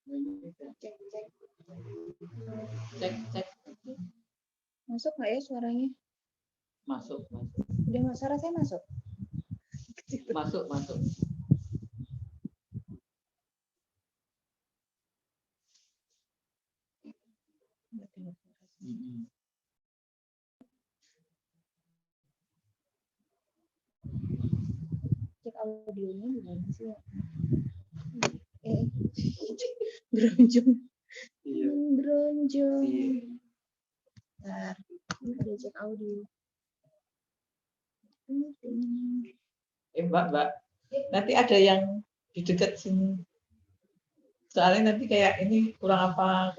Cek. Cek. Masuk nggak ya suaranya? Masuk. Udah suara saya masuk? Masuk. Cek audionya gimana sih? Bronjong. Iya. Bronjong. Iya. Bentar, ada cek audio. Mbak, nanti ada yang di dekat sini. Soalnya nanti kayak ini kurang apa,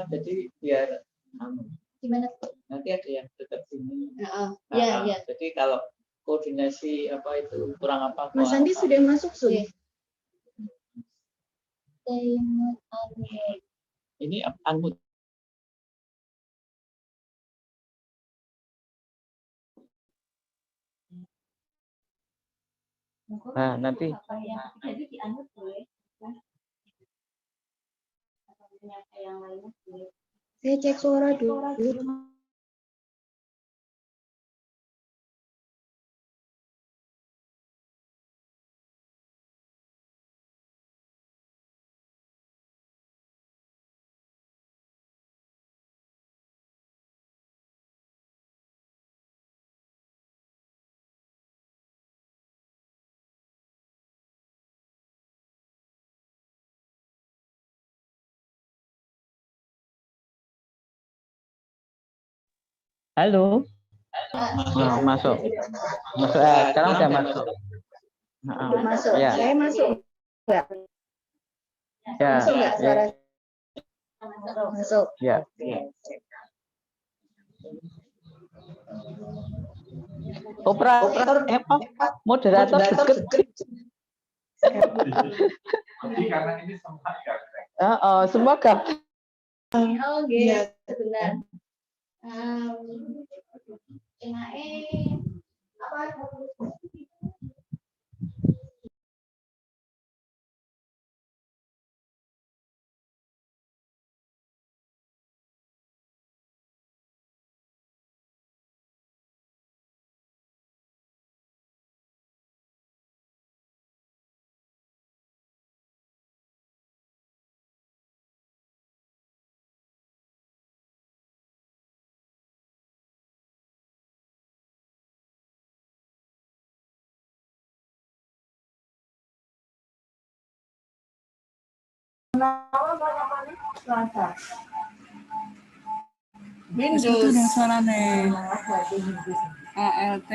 jadi biar Gimana? nanti ada yang dekat sini. Iya. Jadi kalau koordinasi apa itu kurang apa. Mas Andi sudah masuk sudah. Ini unmute. Nah, nanti Jadi di unmute boleh. Saya cek suara dulu. halo. Masuk. Sekarang udah masuk. Masuk. Ya. Saya masuk. Enggak. Ya. Masuk enggak suara? Masuk. Ya. Operator moderator deket. Karena ini Semua gak. Oke, benar. Apa? Windows itu yang suaranya ALT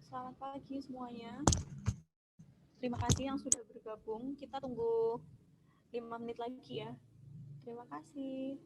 Selamat pagi semuanya. Terima kasih yang sudah bergabung. Kita tunggu 5 menit lagi ya. Terima kasih.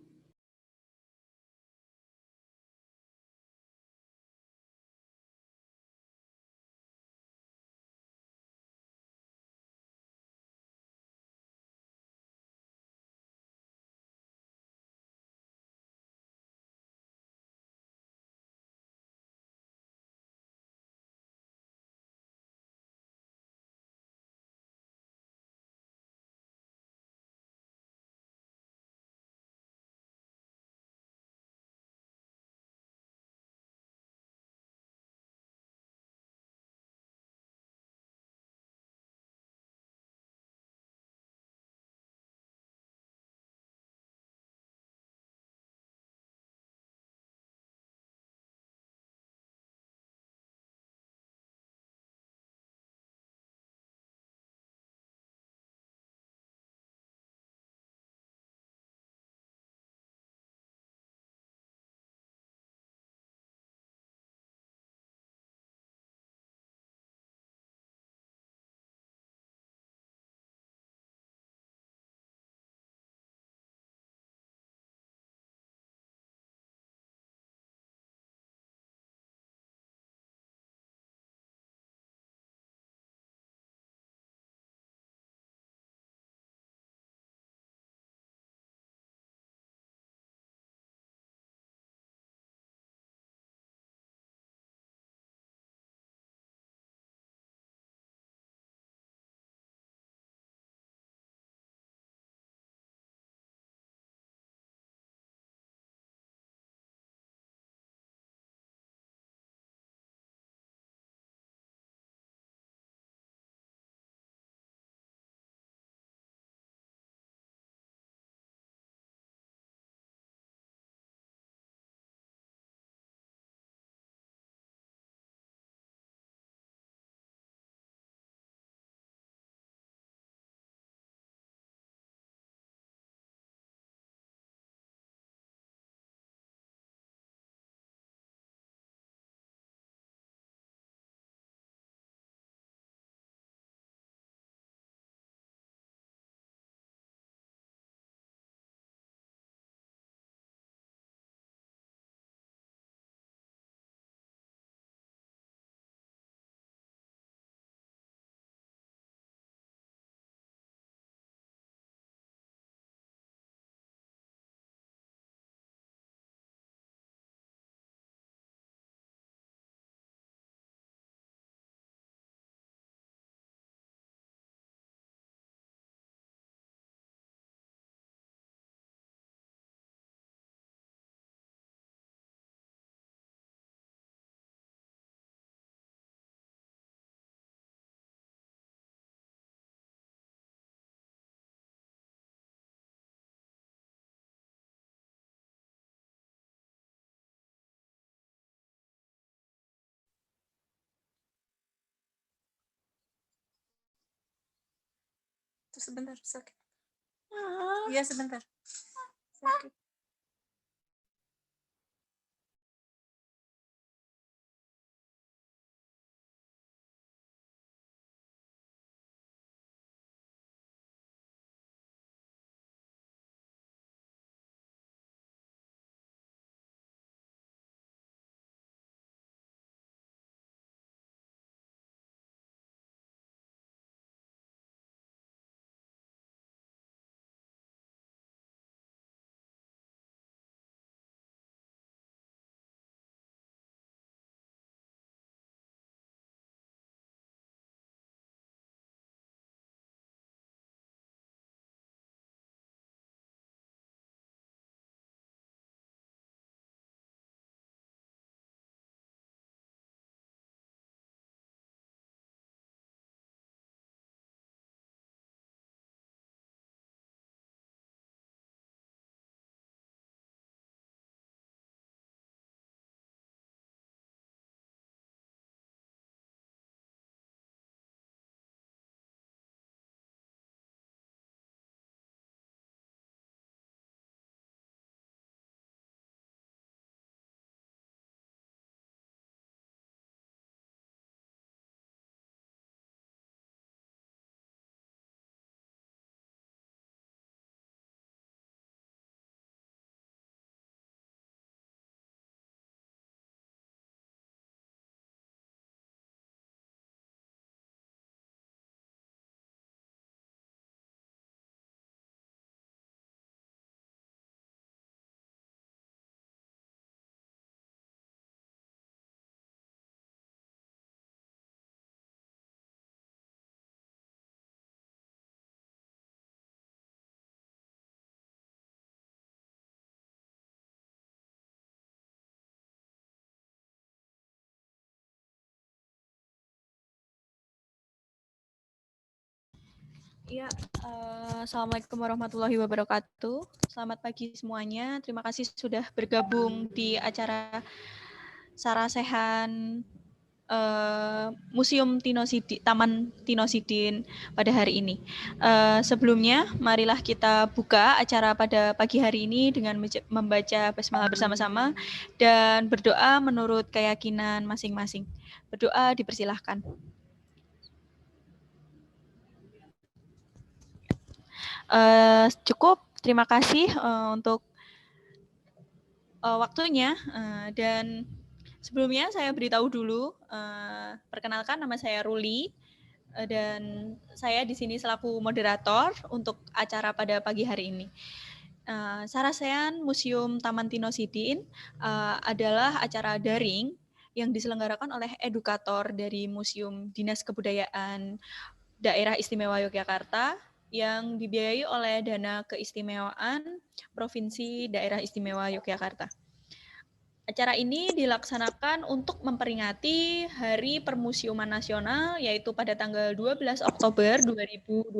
Tuh sebentar, sakit. Iya sebentar. Sakit. Ya, Assalamualaikum warahmatullahi wabarakatuh. Selamat pagi semuanya. Terima kasih sudah bergabung di acara Sarasehan Museum Taman Tinosidin pada hari ini. Sebelumnya, marilah kita buka acara pada pagi hari ini dengan membaca basmalah bersama-sama dan berdoa menurut keyakinan masing-masing. Berdoa dipersilahkan. Cukup, terima kasih untuk waktunya dan sebelumnya saya beritahu dulu, perkenalkan nama saya Ruli dan saya di sini selaku moderator untuk acara pada pagi hari ini. Sarasehan Museum Taman Tinosidin adalah acara daring yang diselenggarakan oleh edukator dari Museum Dinas Kebudayaan Daerah Istimewa Yogyakarta yang dibiayai oleh Dana Keistimewaan Provinsi Daerah Istimewa Yogyakarta. Acara ini dilaksanakan untuk memperingati Hari Permusiuman Nasional, yaitu pada tanggal 12 Oktober 2020,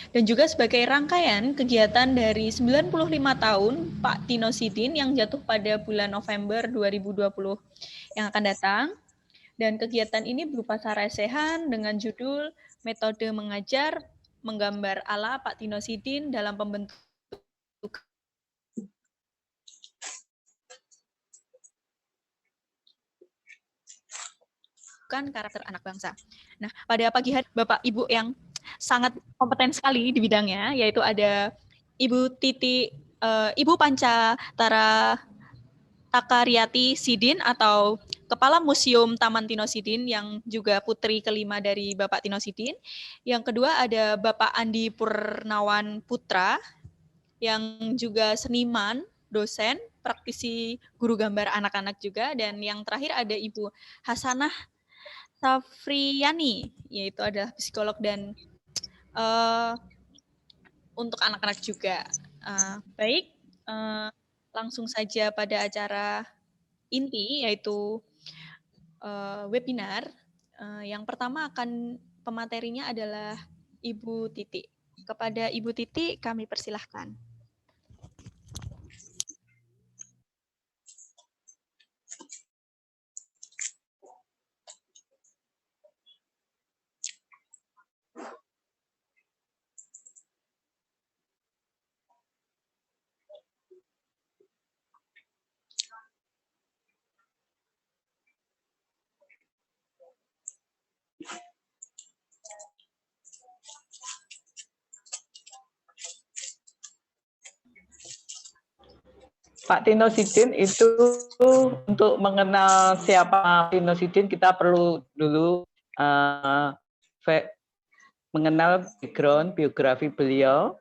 dan juga sebagai rangkaian kegiatan dari 95 tahun Pak Tinosidin yang jatuh pada bulan November 2020 yang akan datang. Dan kegiatan ini berupa sarasehan dengan judul Metode Mengajar Menggambar ala Pak Tinosidin dalam Pembentukan Karakter Anak Bangsa. Nah, pada pagi hari Bapak Ibu yang sangat kompeten sekali di bidangnya, yaitu ada Ibu Titi, Ibu Pancatara Takaryati Sidin atau Kepala Museum Taman Tinosidin yang juga putri kelima dari Bapak Tinosidin. Yang kedua ada Bapak Andi Purnawan Putra yang juga seniman, dosen, praktisi guru gambar anak-anak juga. Dan yang terakhir ada Ibu Hasanah Safriyani, yaitu adalah psikolog dan untuk anak-anak juga. Baik, langsung saja pada acara inti yaitu webinar. Yang pertama akan pematerinya adalah Ibu Titi. Kepada Ibu Titi kami persilahkan. Pak Tinosidin itu untuk mengenal siapa Tinosidin kita perlu dulu mengenal background biografi beliau.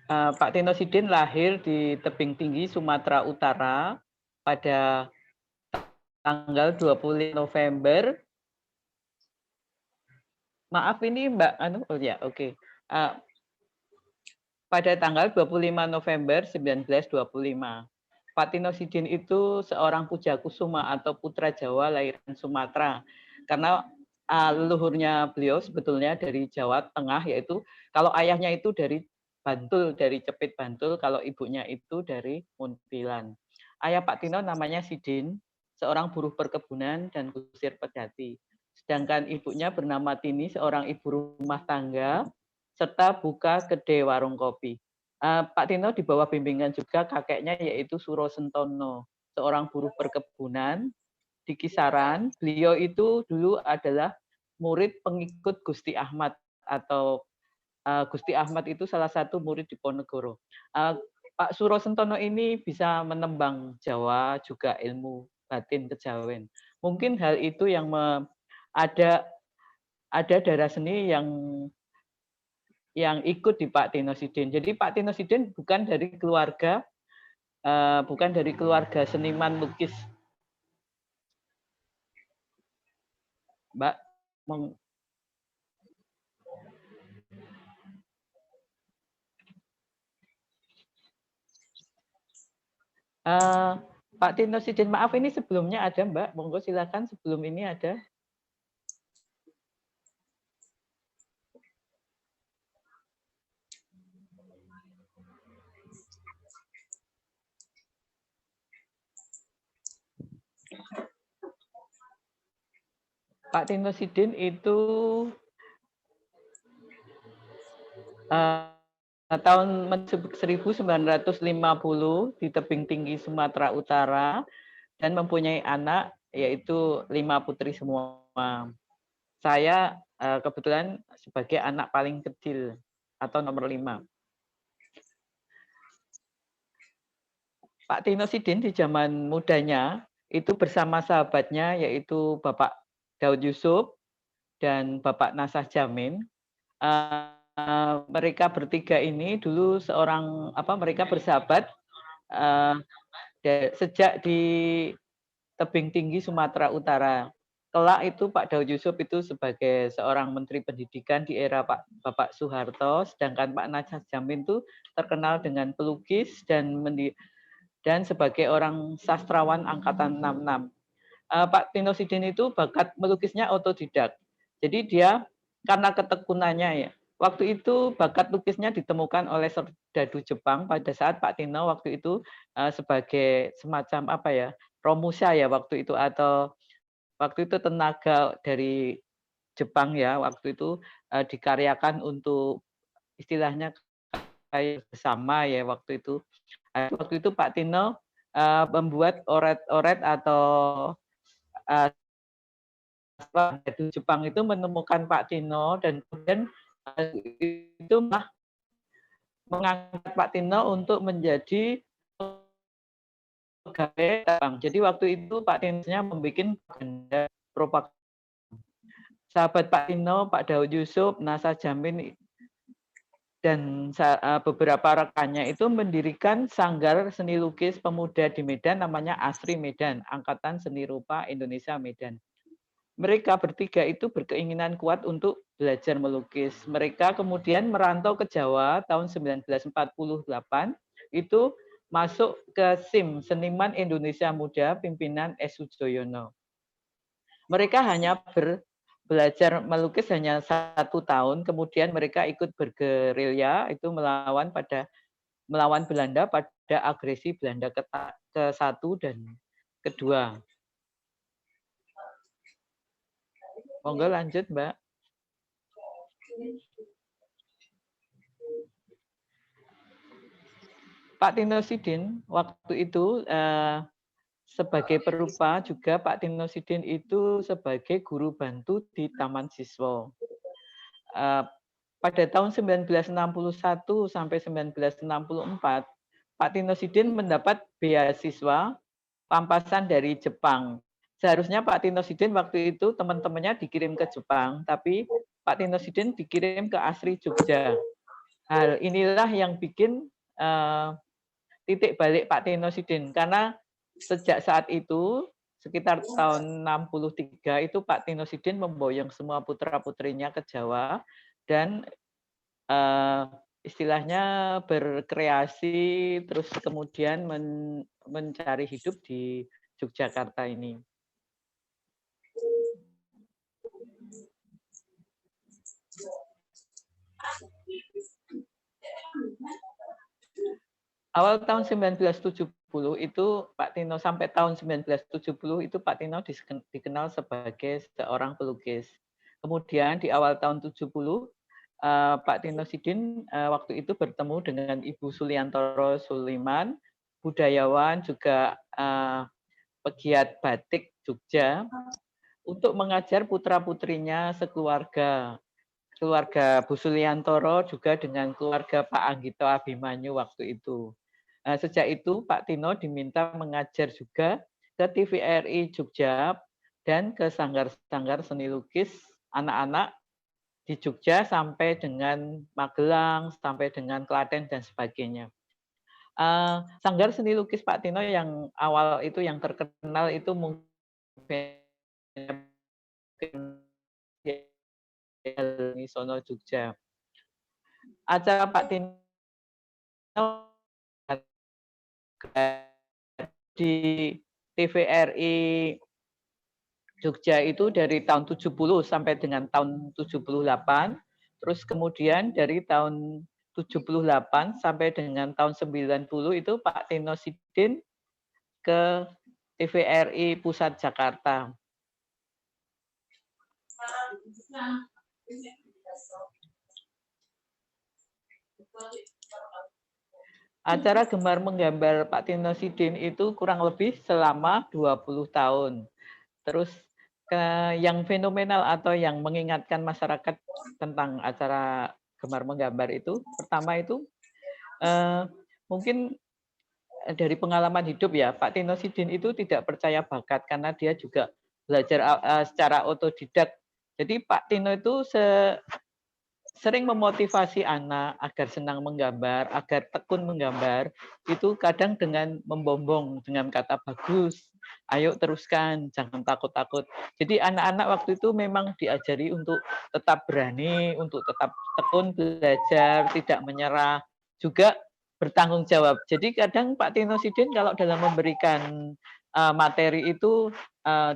Pak Tinosidin lahir di Tebing Tinggi, Sumatera Utara pada tanggal 25 November. Maaf ini Mbak oke. Pada tanggal 25 November 1925. Pak Tinosidin itu seorang pujakusuma atau putra Jawa lahiran Sumatera. Karena leluhurnya beliau sebetulnya dari Jawa Tengah, yaitu kalau ayahnya itu dari Bantul, dari Cepit Bantul, kalau ibunya itu dari Muntilan. Ayah Pak Tino namanya Sidin, seorang buruh perkebunan dan kusir pedati. Sedangkan ibunya bernama Tini, seorang ibu rumah tangga, serta buka kedai warung kopi. Pak Tino di bawah bimbingan juga kakeknya yaitu Suro Sentono, seorang buruh perkebunan di Kisaran. Beliau itu dulu adalah murid pengikut Gusti Ahmad atau Gusti Ahmad itu salah satu murid di Ponegoro. Pak Suro Sentono ini bisa menembang Jawa juga ilmu batin kejawen. Mungkin hal itu yang ada darah seni yang ikut di Pak Tinosidin. Jadi Pak Tinosidin bukan dari keluarga seniman lukis. Mbak, Pak Tinosidin, maaf ini sebelumnya ada Mbak, monggo silakan sebelum ini ada. Pak Tino Sidin itu tahun 1950 di tebing tinggi Sumatera Utara dan mempunyai anak yaitu 5 putri semua. Saya kebetulan sebagai anak paling kecil atau nomor 5. Pak Tino Sidin di zaman mudanya itu bersama sahabatnya yaitu Bapak Daud Yusuf dan Bapak Nasah Jamin. Mereka bertiga ini dulu mereka bersahabat sejak di tebing tinggi Sumatera Utara. Kelak itu Pak Daud Yusuf itu sebagai seorang Menteri Pendidikan di era Bapak Soeharto, sedangkan Pak Nasah Jamin itu terkenal dengan pelukis dan sebagai orang sastrawan angkatan 66. Pak Tino Sidin itu bakat melukisnya otodidak. Jadi dia karena ketekunannya ya. Waktu itu bakat lukisnya ditemukan oleh serdadu Jepang pada saat Pak Tino waktu itu sebagai semacam Romusha ya waktu itu, atau waktu itu tenaga dari Jepang ya waktu itu dikaryakan untuk istilahnya kayak bersama ya waktu itu. Waktu itu Pak Tino membuat oret-oret atau dari Jepang itu menemukan Pak Tino dan kemudian itu mengangkat Pak Tino untuk menjadi pegawai Jepang. Jadi waktu itu Pak Tino-nya membuat propaganda. Sahabat Pak Tino, Pak Daud Yusuf, Nasah Jamin dan beberapa rekannya itu mendirikan Sanggar Seni Lukis Pemuda di Medan namanya ASRI Medan, Angkatan Seni Rupa Indonesia Medan. Mereka bertiga itu berkeinginan kuat untuk belajar melukis. Mereka kemudian merantau ke Jawa tahun 1948, itu masuk ke SIM, Seniman Indonesia Muda, pimpinan S. Sujoyono. Mereka hanya belajar melukis hanya 1 tahun, kemudian mereka ikut bergerilya itu melawan Belanda pada agresi Belanda ke-1 dan ke-2. Monggo lanjut, Mbak. Pak Tino Sidin waktu itu sebagai perupa juga Pak Tino Sidin itu sebagai guru bantu di Taman Siswa. Pada tahun 1961 sampai 1964, Pak Tino Sidin mendapat beasiswa pampasan dari Jepang. Seharusnya Pak Tino Sidin waktu itu teman-temannya dikirim ke Jepang, tapi Pak Tino Sidin dikirim ke ASRI Jogja. Hal inilah yang bikin titik balik Pak Tino Sidin, karena sejak saat itu sekitar tahun 63 itu Pak Tino Sidin memboyong semua putra-putrinya ke Jawa dan istilahnya berkreasi terus kemudian mencari hidup di Yogyakarta ini. Awal tahun 1970 itu Pak Tino sampai tahun 1970 itu Pak Tino dikenal sebagai seorang pelukis. Kemudian di awal tahun 70 Pak Tino Sidin waktu itu bertemu dengan Ibu Suliantoro Suliman, budayawan juga pegiat batik Jogja, untuk mengajar putra-putrinya sekeluarga. Keluarga Bu Suliantoro juga dengan keluarga Pak Anggito Abimanyu waktu itu. Sejak itu Pak Tino diminta mengajar juga ke TVRI Jogja dan ke sanggar-sanggar seni lukis anak-anak di Jogja sampai dengan Magelang, sampai dengan Klaten dan sebagainya. Sanggar seni lukis Pak Tino yang awal itu yang terkenal itu mungkin Sono Jogja. Acara Pak Tino di TVRI Jogja itu dari tahun 70 sampai dengan tahun 78, terus kemudian dari tahun 78 sampai dengan tahun 90 itu Pak Tino Sidin ke TVRI Pusat Jakarta. Acara Gemar Menggambar Pak Tino Sidin itu kurang lebih selama 20 tahun. Terus yang fenomenal atau yang mengingatkan masyarakat tentang acara Gemar Menggambar itu, pertama itu mungkin dari pengalaman hidup ya, Pak Tino Sidin itu tidak percaya bakat karena dia juga belajar secara otodidak. Jadi Pak Tino itu sering memotivasi anak agar senang menggambar, agar tekun menggambar, itu kadang dengan membombong dengan kata bagus, ayo teruskan, jangan takut-takut. Jadi anak-anak waktu itu memang diajari untuk tetap berani, untuk tetap tekun belajar, tidak menyerah, juga bertanggung jawab. Jadi kadang Pak Tino Sidin kalau dalam memberikan materi itu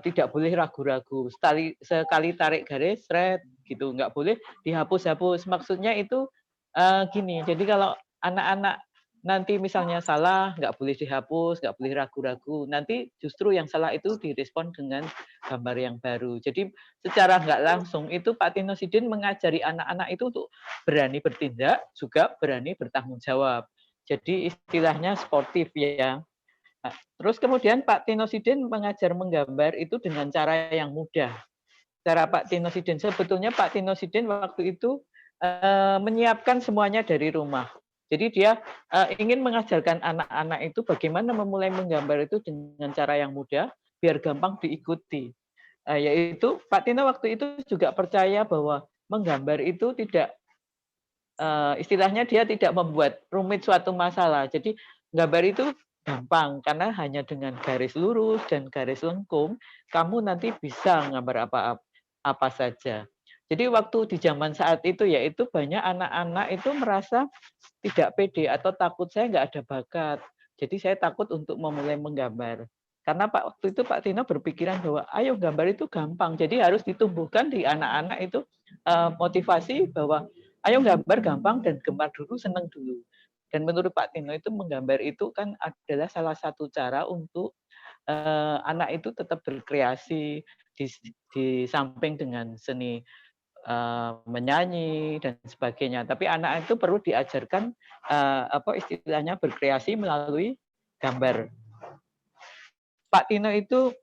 tidak boleh ragu-ragu. Sekali tarik garis, red, gitu, nggak boleh dihapus-hapus. Maksudnya itu gini, jadi kalau anak-anak nanti misalnya salah, nggak boleh dihapus, nggak boleh ragu-ragu. Nanti justru yang salah itu direspon dengan gambar yang baru. Jadi secara nggak langsung itu Pak Tino Sidin mengajari anak-anak itu untuk berani bertindak, juga berani bertanggung jawab. Jadi istilahnya sportif ya. Nah, terus kemudian Pak Tino Sidin mengajar menggambar itu dengan cara yang mudah. Cara Pak Tino Sidin, sebetulnya Pak Tino Sidin waktu itu menyiapkan semuanya dari rumah. Jadi dia ingin mengajarkan anak-anak itu bagaimana memulai menggambar itu dengan cara yang mudah, biar gampang diikuti. Yaitu Pak Tino waktu itu juga percaya bahwa menggambar itu tidak, istilahnya dia tidak membuat rumit suatu masalah. Jadi gambar itu gampang, karena hanya dengan garis lurus dan garis lengkung, kamu nanti bisa gambar apa saja. Jadi waktu di zaman saat itu yaitu banyak anak-anak itu merasa tidak pede atau takut, saya nggak ada bakat. Jadi saya takut untuk memulai menggambar. Karena waktu itu Pak Tino berpikiran bahwa ayo gambar itu gampang. Jadi harus ditumbuhkan di anak-anak itu motivasi bahwa ayo gambar gampang dan gemar dulu, senang dulu. Dan menurut Pak Tino itu menggambar itu kan adalah salah satu cara untuk anak itu tetap berkreasi di samping dengan seni menyanyi dan sebagainya. Tapi anak itu perlu diajarkan apa istilahnya berkreasi melalui gambar. Pak Tino itu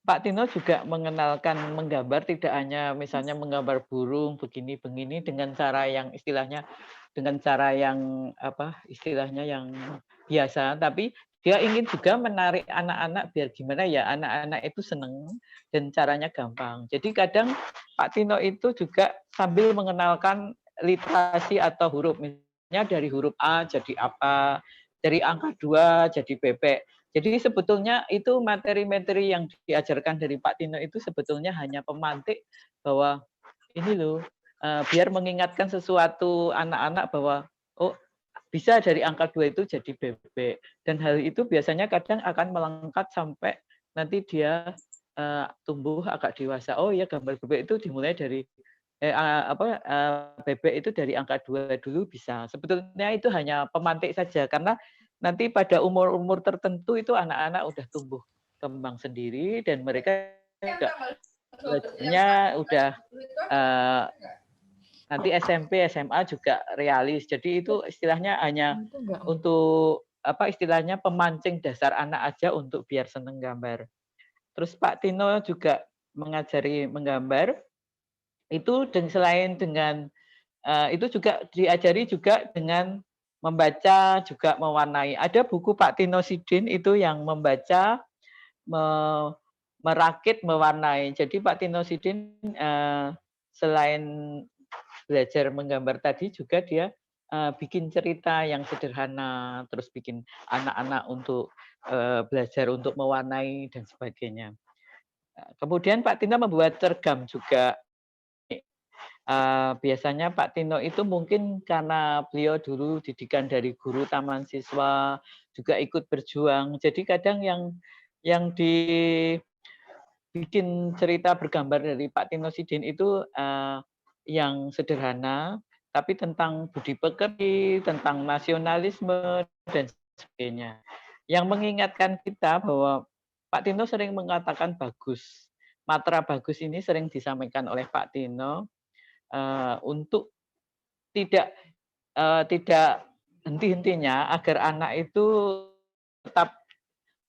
Pak Tino juga mengenalkan menggambar tidak hanya misalnya menggambar burung begini-begini dengan cara yang istilahnya dengan cara yang apa istilahnya yang biasa, tapi dia ingin juga menarik anak-anak biar gimana ya anak-anak itu seneng dan caranya gampang. Jadi kadang Pak Tino itu juga sambil mengenalkan literasi atau huruf, misalnya dari huruf A jadi apa, dari angka 2 jadi bebek. Jadi sebetulnya itu materi-materi yang diajarkan dari Pak Tino itu sebetulnya hanya pemantik bahwa ini loh, biar mengingatkan sesuatu anak-anak bahwa oh bisa dari angka 2 itu jadi bebek. Dan hal itu biasanya kadang akan melengkap sampai nanti dia tumbuh agak dewasa. Oh ya gambar bebek itu dimulai dari bebek itu dari angka 2 dulu bisa. Sebetulnya itu hanya pemantik saja karena nanti pada umur-umur tertentu itu anak-anak udah tumbuh kembang sendiri dan mereka juga belajarnya udah nanti SMP, SMA juga realis. Jadi itu istilahnya hanya untuk apa istilahnya pemancing dasar anak aja untuk biar seneng gambar. Terus Pak Tino juga mengajari menggambar itu dan selain dengan itu juga diajari juga dengan membaca juga mewarnai. Ada buku Pak Tino Sidin itu yang membaca, merakit, mewarnai. Jadi Pak Tino Sidin selain belajar menggambar tadi juga dia bikin cerita yang sederhana, terus bikin anak-anak untuk belajar untuk mewarnai dan sebagainya. Kemudian Pak Tino membuat cergam juga. Biasanya Pak Tino itu mungkin karena beliau dulu didikan dari guru taman siswa, juga ikut berjuang. Jadi kadang yang dibikin cerita bergambar dari Pak Tino Sidin itu yang sederhana, tapi tentang budi pekerti, tentang nasionalisme dan sebagainya. yang mengingatkan kita bahwa Pak Tino sering mengatakan bagus. Matra bagus ini sering disampaikan oleh Pak Tino untuk tidak henti-hentinya agar anak itu tetap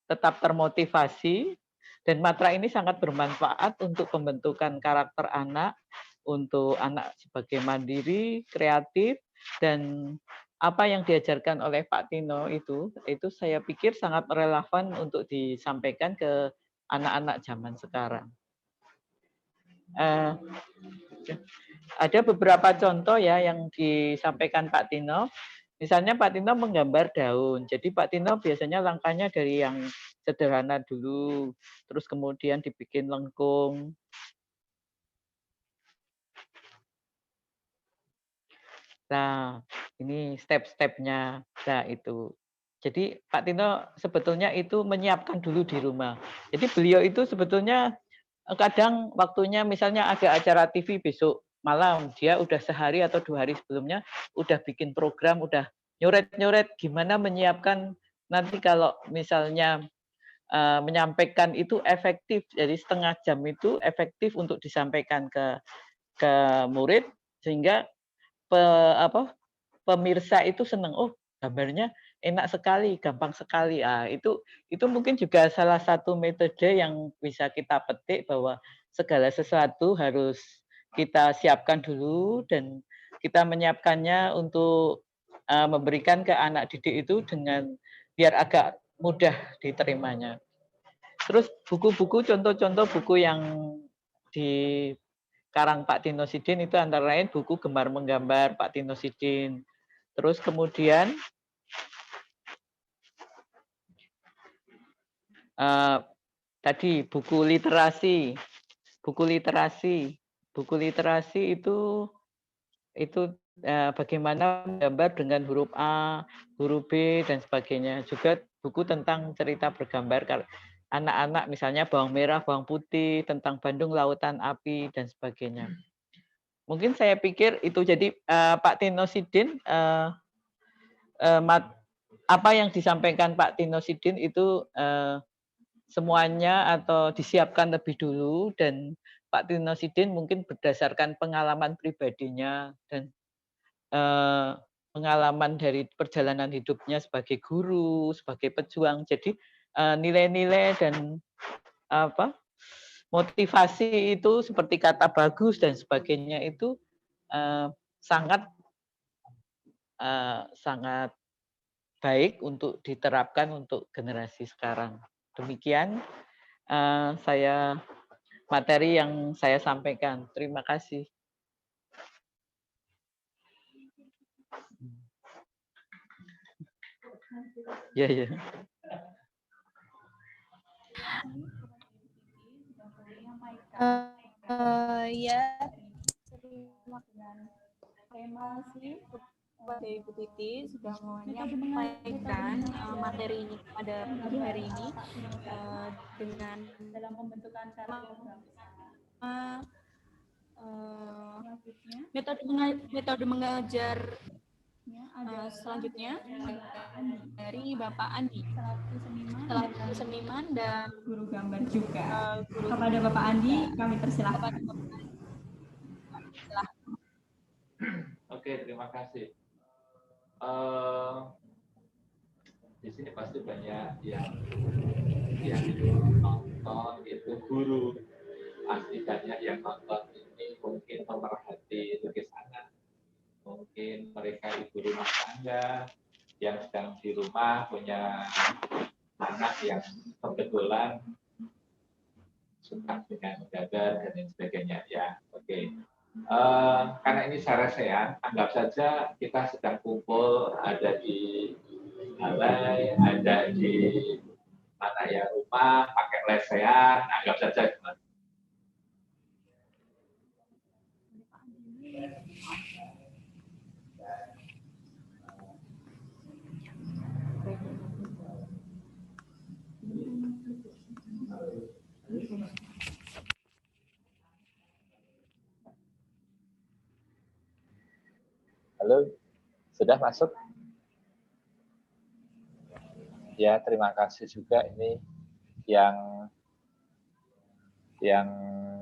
tetap termotivasi, dan matra ini sangat bermanfaat untuk pembentukan karakter anak, untuk anak sebagai mandiri, kreatif, dan apa yang diajarkan oleh Pak Tino itu saya pikir sangat relevan untuk disampaikan ke anak-anak zaman sekarang. Ada beberapa contoh ya yang disampaikan Pak Tino. Misalnya Pak Tino menggambar daun. Jadi Pak Tino biasanya langkahnya dari yang sederhana dulu, terus kemudian dibikin lengkung. Nah, ini step-stepnya. Nah, itu. Jadi Pak Tino sebetulnya itu menyiapkan dulu di rumah. Jadi beliau itu sebetulnya kadang waktunya misalnya ada acara TV besok malam, dia udah sehari atau 2 hari sebelumnya udah bikin program, udah nyoret-nyoret gimana menyiapkan nanti kalau misalnya menyampaikan itu efektif. Jadi setengah jam itu efektif untuk disampaikan ke murid sehingga pemirsa itu senang. Oh, gambarnya enak sekali, gampang sekali. Itu mungkin juga salah satu metode yang bisa kita petik bahwa segala sesuatu harus kita siapkan dulu dan kita menyiapkannya untuk memberikan ke anak didik itu dengan biar agak mudah diterimanya. Terus buku-buku, contoh-contoh buku yang di karang Pak Tino Sidin itu antara lain buku Gemar Menggambar Pak Tino Sidin. Terus kemudian tadi buku literasi itu bagaimana menggambar dengan huruf A, huruf B dan sebagainya. Juga buku tentang cerita bergambar anak-anak misalnya bawang merah, bawang putih, tentang Bandung Lautan Api dan sebagainya. Mungkin saya pikir itu jadi Pak Tino Sidin apa yang disampaikan Pak Tino Sidin itu semuanya atau disiapkan lebih dulu, dan Pak Tino Sidin mungkin berdasarkan pengalaman pribadinya dan pengalaman dari perjalanan hidupnya sebagai guru, sebagai pejuang. Jadi nilai-nilai dan motivasi itu seperti kata bagus dan sebagainya itu sangat sangat baik untuk diterapkan untuk generasi sekarang. Demikian saya materi yang saya sampaikan. Terima kasih. Ya, ya. Ya, terima kasih kepada Ibu Titi sudah menyampaikan materi ini pada pagi hari ini dengan dalam pembentukan karakter metode mengajar selanjutnya dari Bapak Andi selaku seniman dan Guru gambar juga. Kepada Bapak Andi, kami persilahkan. Oke, terima kasih. Di sini pasti banyak yang nonton itu guru, pasti banyak yang nonton ini mungkin pemerhati lukis anak, mungkin mereka ibu rumah tangga yang sedang di rumah punya anak yang kebetulan suka dengan gambar dan lain sebagainya ya. Oke. Karena ini sarasean, anggap saja kita sedang kumpul ada di balai, ada di mana ya rumah, pakai lesehan, anggap saja gimana. Halo, sudah masuk? Ya, terima kasih juga ini yang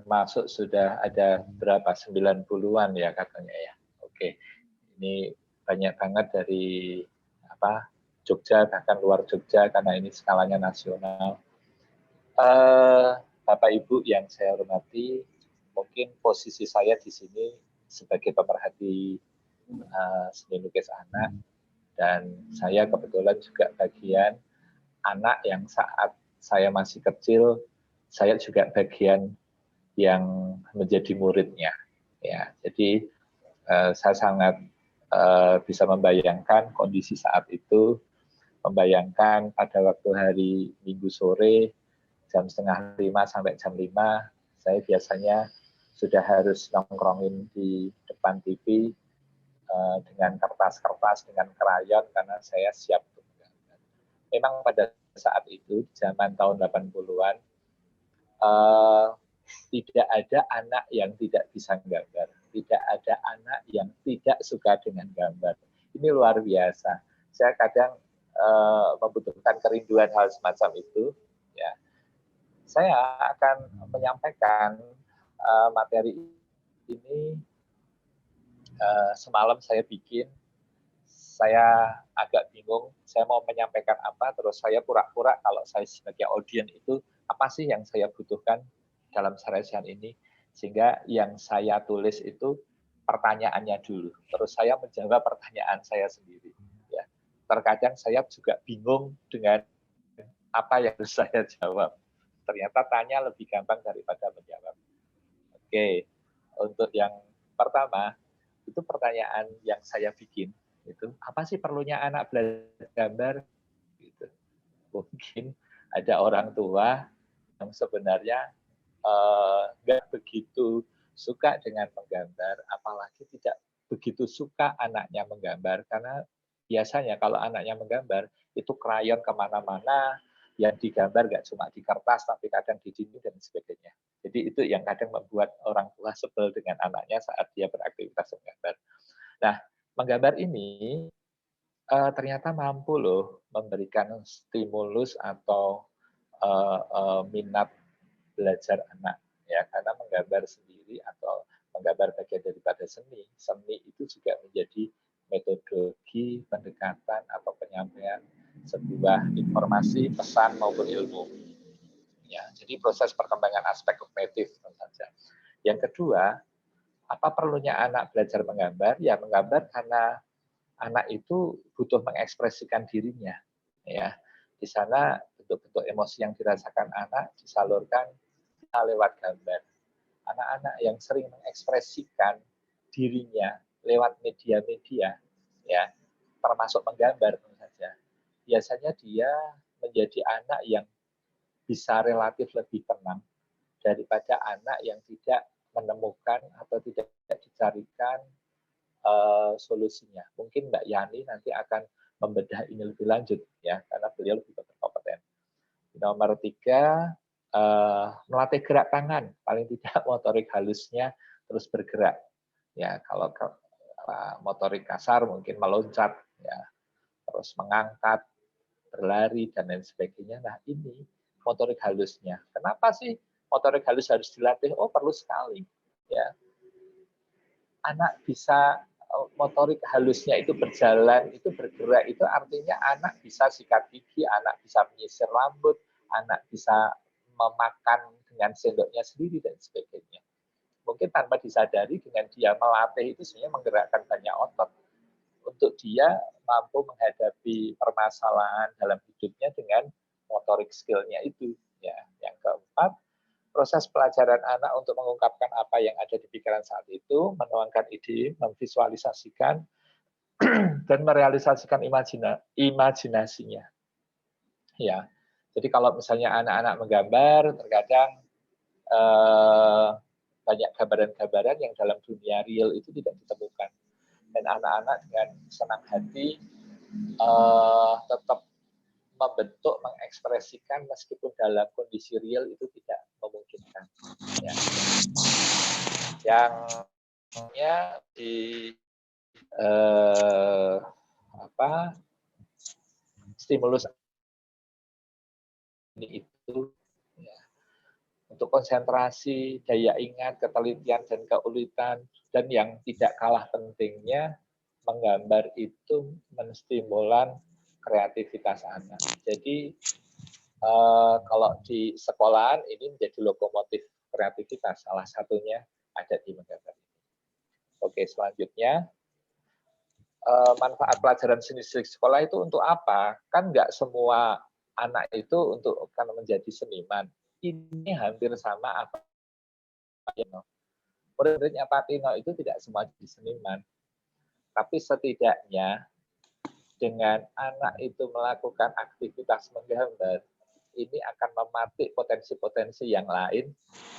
masuk sudah ada berapa? 90-an ya katanya ya. Oke. Ini banyak banget dari Jogja, bahkan luar Jogja karena ini skalanya nasional. Bapak Ibu yang saya hormati, mungkin posisi saya di sini sebagai pemerhati seni lukis anak, dan saya kebetulan juga bagian anak yang saat saya masih kecil, saya juga bagian yang menjadi muridnya. Ya, jadi saya sangat bisa membayangkan kondisi saat itu, membayangkan pada waktu hari Minggu sore jam 4:30 sampai jam 5, saya biasanya sudah harus nongkrongin di depan TV dengan kertas-kertas, dengan krayon, karena saya siap untuk menggambar. Memang pada saat itu, zaman tahun 80-an, tidak ada anak yang tidak bisa menggambar. Tidak ada anak yang tidak suka dengan gambar. Ini luar biasa. Saya kadang membutuhkan kerinduan hal semacam itu. Ya. Saya akan menyampaikan materi ini semalam saya bikin. Saya agak bingung, saya mau menyampaikan apa, terus saya pura-pura kalau saya sebagai audiens itu, apa sih yang saya butuhkan dalam sarjana ini, sehingga yang saya tulis itu pertanyaannya dulu, terus saya menjawab pertanyaan saya sendiri. Ya. Terkadang saya juga bingung dengan apa yang harus saya jawab. Ternyata tanya lebih gampang daripada menjawab. Oke, untuk yang pertama, itu pertanyaan yang saya bikin. Itu apa sih perlunya anak belajar gambar? Gitu. Mungkin ada orang tua yang sebenarnya nggak begitu suka dengan menggambar, apalagi tidak begitu suka anaknya menggambar, karena biasanya kalau anaknya menggambar itu krayon kemana-mana, yang digambar nggak cuma di kertas tapi kadang di dinding dan sebagainya. Jadi itu yang kadang membuat orang tua sebel dengan anaknya saat dia beraktivitas menggambar. Nah, menggambar ini ternyata mampu loh memberikan stimulus atau minat belajar anak, ya, karena menggambar sendiri atau menggambar bagian daripada seni itu juga menjadi metodologi pendekatan atau penyampaian sebuah informasi, pesan maupun ilmu. Ya, jadi proses perkembangan aspek kognitif tentu saja. Yang kedua, apa perlunya anak belajar menggambar? Ya, menggambar karena anak itu butuh mengekspresikan dirinya. Ya, di sana bentuk-bentuk emosi yang dirasakan anak disalurkan lewat gambar. Anak-anak yang sering mengekspresikan dirinya lewat media-media, ya, termasuk menggambar tentu saja. Biasanya dia menjadi anak yang bisa relatif lebih tenang daripada anak yang tidak menemukan atau tidak dicarikan solusinya. Mungkin Mbak Yani nanti akan membedah ini lebih lanjut, ya, karena beliau lebih berkompeten. Nomor 3, melatih gerak tangan, paling tidak motorik halusnya terus bergerak. Ya, kalau motorik kasar mungkin meloncat, ya, terus mengangkat, berlari dan lain sebagainya. Nah, ini motorik halusnya. Kenapa sih motorik halus harus dilatih? Oh, perlu sekali. Ya, anak bisa motorik halusnya itu berjalan, itu bergerak, itu artinya anak bisa sikat gigi, anak bisa menyisir rambut, anak bisa memakan dengan sendoknya sendiri dan sebagainya. Mungkin tanpa disadari dengan dia melatih itu sebenarnya menggerakkan banyak otot untuk dia mampu menghadapi permasalahan dalam hidupnya dengan motorik skill-nya itu. Ya, yang keempat, proses pelajaran anak untuk mengungkapkan apa yang ada di pikiran saat itu, menuangkan ide, memvisualisasikan, dan merealisasikan imajinasinya. Ya, jadi kalau misalnya anak-anak menggambar, terkadang banyak gambaran-gambaran yang dalam dunia real itu tidak ditemukan. Dan anak-anak dengan senang hati tetap membentuk, mengekspresikan meskipun dalam kondisi real itu tidak memungkinkan. Ya. Yang di stimulus itu ya, untuk konsentrasi, daya ingat, ketelitian, dan keulitan. Dan yang tidak kalah pentingnya, menggambar itu menstimulan kreativitas anak. Jadi kalau di sekolahan ini menjadi lokomotif kreativitas, salah satunya ada di menggambar. Oke, selanjutnya, manfaat pelajaran seni di sekolah itu untuk apa? Kan nggak semua anak itu untuk kan menjadi seniman. Ini hampir sama apa yang murid-muridnya Pak Tino itu tidak semua jadi seniman. Tapi setidaknya dengan anak itu melakukan aktivitas menggambar, ini akan mematik potensi-potensi yang lain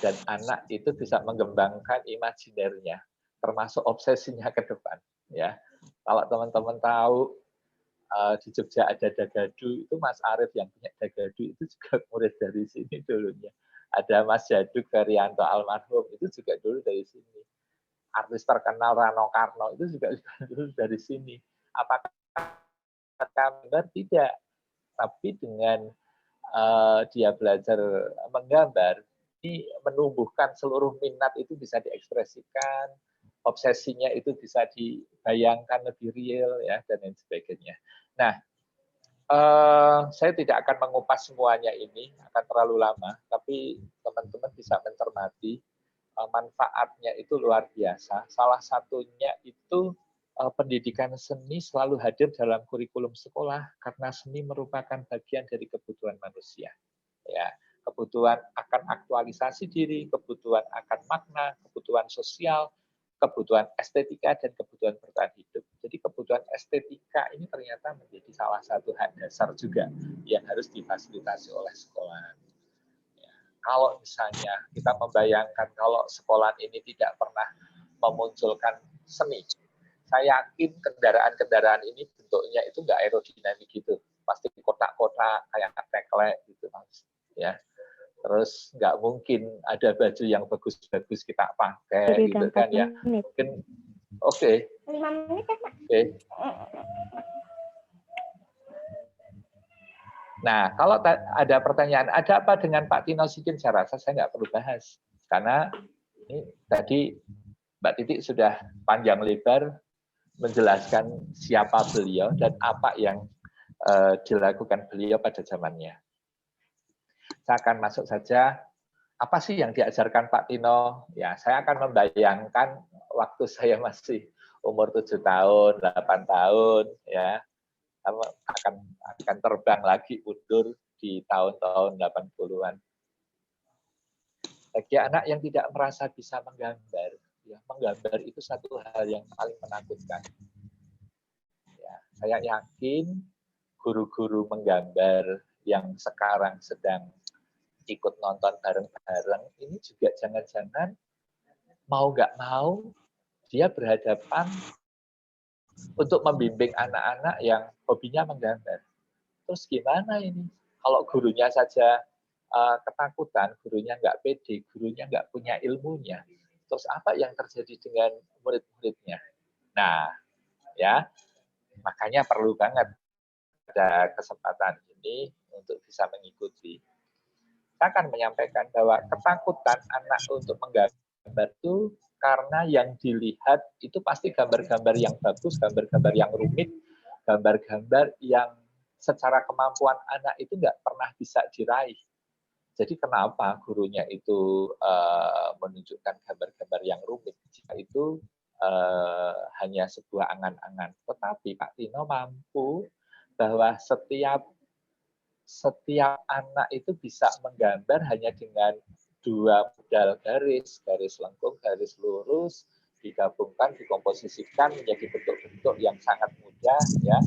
dan anak itu bisa mengembangkan imajinernya, termasuk obsesinya ke depan. Ya, kalau teman-teman tahu di Jogja ada Dagadu, itu Mas Arief yang punya Dagadu itu juga murid dari sini dulunya. Ada Mas Jaduk Ferianto almarhum itu juga dulu dari sini. Artis terkenal Rano Karno itu juga dulu dari sini. Apakah gambar? Tidak. Tapi dengan dia belajar menggambar, ini menumbuhkan seluruh minat itu bisa diekspresikan, obsesinya itu bisa dibayangkan lebih real ya dan lain sebagainya. Nah, saya tidak akan mengupas semuanya ini, akan terlalu lama, tapi teman-teman bisa mencermati manfaatnya itu luar biasa. Salah satunya itu pendidikan seni selalu hadir dalam kurikulum sekolah karena seni merupakan bagian dari kebutuhan manusia. Ya, kebutuhan akan aktualisasi diri, kebutuhan akan makna, kebutuhan sosial, kebutuhan estetika, dan kebutuhan bertahan hidup. Jadi kebutuhan estetika ini ternyata menjadi salah satu hak dasar juga yang harus difasilitasi oleh sekolah. Ya, kalau misalnya kita membayangkan kalau sekolah ini tidak pernah memunculkan seni, saya yakin kendaraan-kendaraan ini bentuknya itu nggak aerodinamik gitu, pasti kotak-kotak kayak teklek gitu, ya. Terus nggak mungkin ada baju yang bagus-bagus kita pakai gitu kan ya. Mungkin oke. 5 menit kan, Pak? Oke. Nah, kalau ada pertanyaan, ada apa dengan Pak Tino Sidin? Saya rasa saya nggak perlu bahas. Karena ini tadi Mbak Titik sudah panjang lebar menjelaskan siapa beliau dan apa yang dilakukan beliau pada zamannya. Saya akan masuk saja, apa sih yang diajarkan Pak Tino? Ya, saya akan membayangkan waktu saya masih umur 7 tahun, 8 tahun, ya, akan terbang lagi mundur di tahun-tahun 80-an. Bagi anak yang tidak merasa bisa menggambar, ya, menggambar itu satu hal yang paling menakutkan. Ya, saya yakin guru-guru menggambar yang sekarang sedang ikut nonton bareng-bareng, ini juga jangan-jangan mau nggak mau dia berhadapan untuk membimbing anak-anak yang hobinya menggambar. Terus gimana ini? Kalau gurunya saja ketakutan, gurunya nggak pede, gurunya nggak punya ilmunya, terus apa yang terjadi dengan murid-muridnya? Nah, ya, makanya perlu banget ada kesempatan ini untuk bisa mengikuti. Saya akan menyampaikan bahwa ketakutan anak untuk menggambar itu karena yang dilihat itu pasti gambar-gambar yang bagus, gambar-gambar yang rumit, gambar-gambar yang secara kemampuan anak itu nggak pernah bisa diraih. Jadi kenapa gurunya itu menunjukkan gambar-gambar yang rumit? Jika itu hanya sebuah angan-angan. Tetapi Pak Tino mampu bahwa setiap anak itu bisa menggambar hanya dengan 2 modal garis lengkung, garis lurus, digabungkan, dikomposisikan menjadi bentuk-bentuk yang sangat mudah, ya.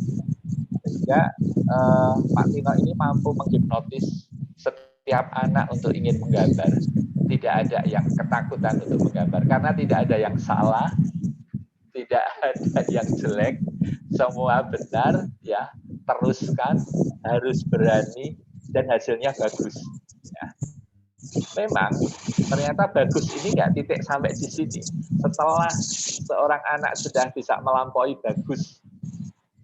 Sehingga Pak Tino ini mampu menghipnotis setiap anak untuk ingin menggambar. Tidak ada yang ketakutan untuk menggambar karena tidak ada yang salah, tidak ada yang jelek, semua benar, ya. Teruskan, harus berani, dan hasilnya bagus. Ya. Memang ternyata bagus ini nggak titik sampai di sini. Setelah seorang anak sudah bisa melampaui bagus,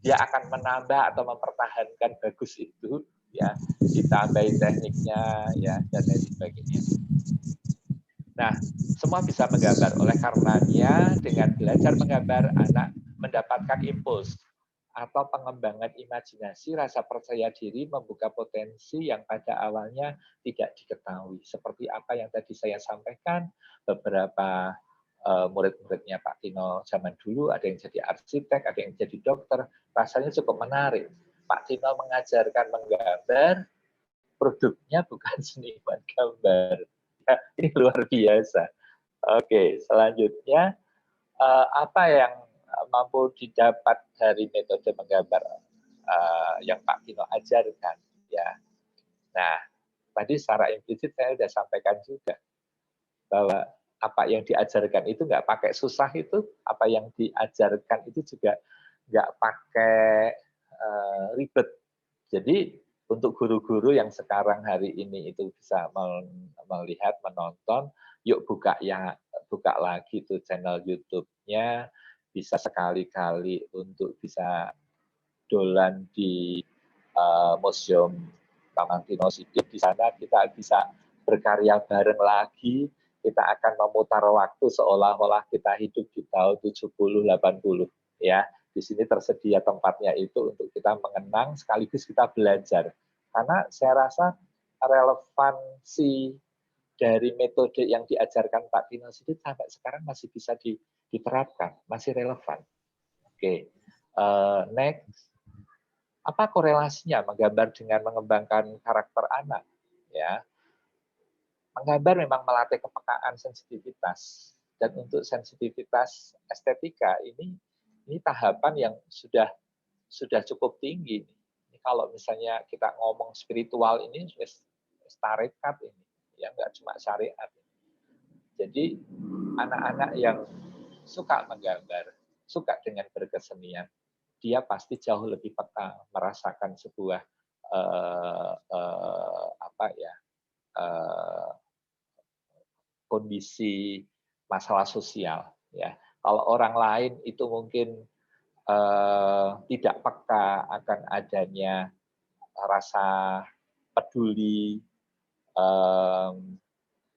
dia akan menambah atau mempertahankan bagus itu ya, ditambahin tekniknya, ya, dan lain sebagainya. Nah, semua bisa menggambar. Oleh karenanya, dengan belajar menggambar, anak mendapatkan impuls atau pengembangan imajinasi, rasa percaya diri, membuka potensi yang pada awalnya tidak diketahui. Seperti apa yang tadi saya sampaikan, beberapa murid-muridnya Pak Tino zaman dulu, ada yang jadi arsitek, ada yang jadi dokter, rasanya cukup menarik. Pak Tino mengajarkan menggambar, produknya bukan seniman gambar. Ini luar biasa. Oke, selanjutnya apa yang mampu didapat dari metode menggambar yang Pak Tino ajarkan, ya. Nah, tadi secara implisit saya sudah sampaikan juga bahwa apa yang diajarkan itu nggak pakai susah, itu apa yang diajarkan itu juga nggak pakai ribet. Jadi untuk guru-guru yang sekarang hari ini itu bisa melihat, menonton, yuk buka lagi tuh channel YouTube-nya, bisa sekali-kali untuk bisa dolan di Museum Taman Tino Sidip. Di sana kita bisa berkarya bareng lagi, kita akan memutar waktu seolah-olah kita hidup di tahun 70-80, ya. Di sini tersedia tempatnya itu untuk kita mengenang sekaligus kita belajar. Karena saya rasa relevansi dari metode yang diajarkan Pak Tino Sidip sampai sekarang masih bisa diterapkan, masih relevan. Oke, next. Apa korelasinya menggambar dengan mengembangkan karakter anak? Ya, menggambar memang melatih kepekaan sensitivitas, dan untuk sensitivitas estetika ini tahapan yang sudah cukup tinggi. Ini kalau misalnya kita ngomong spiritual ini tarekat ini, ya nggak cuma syariat. Jadi anak-anak yang suka menggambar, suka dengan berkesenian, dia pasti jauh lebih peka merasakan sebuah kondisi masalah sosial. Ya, kalau orang lain itu mungkin tidak peka akan adanya rasa peduli,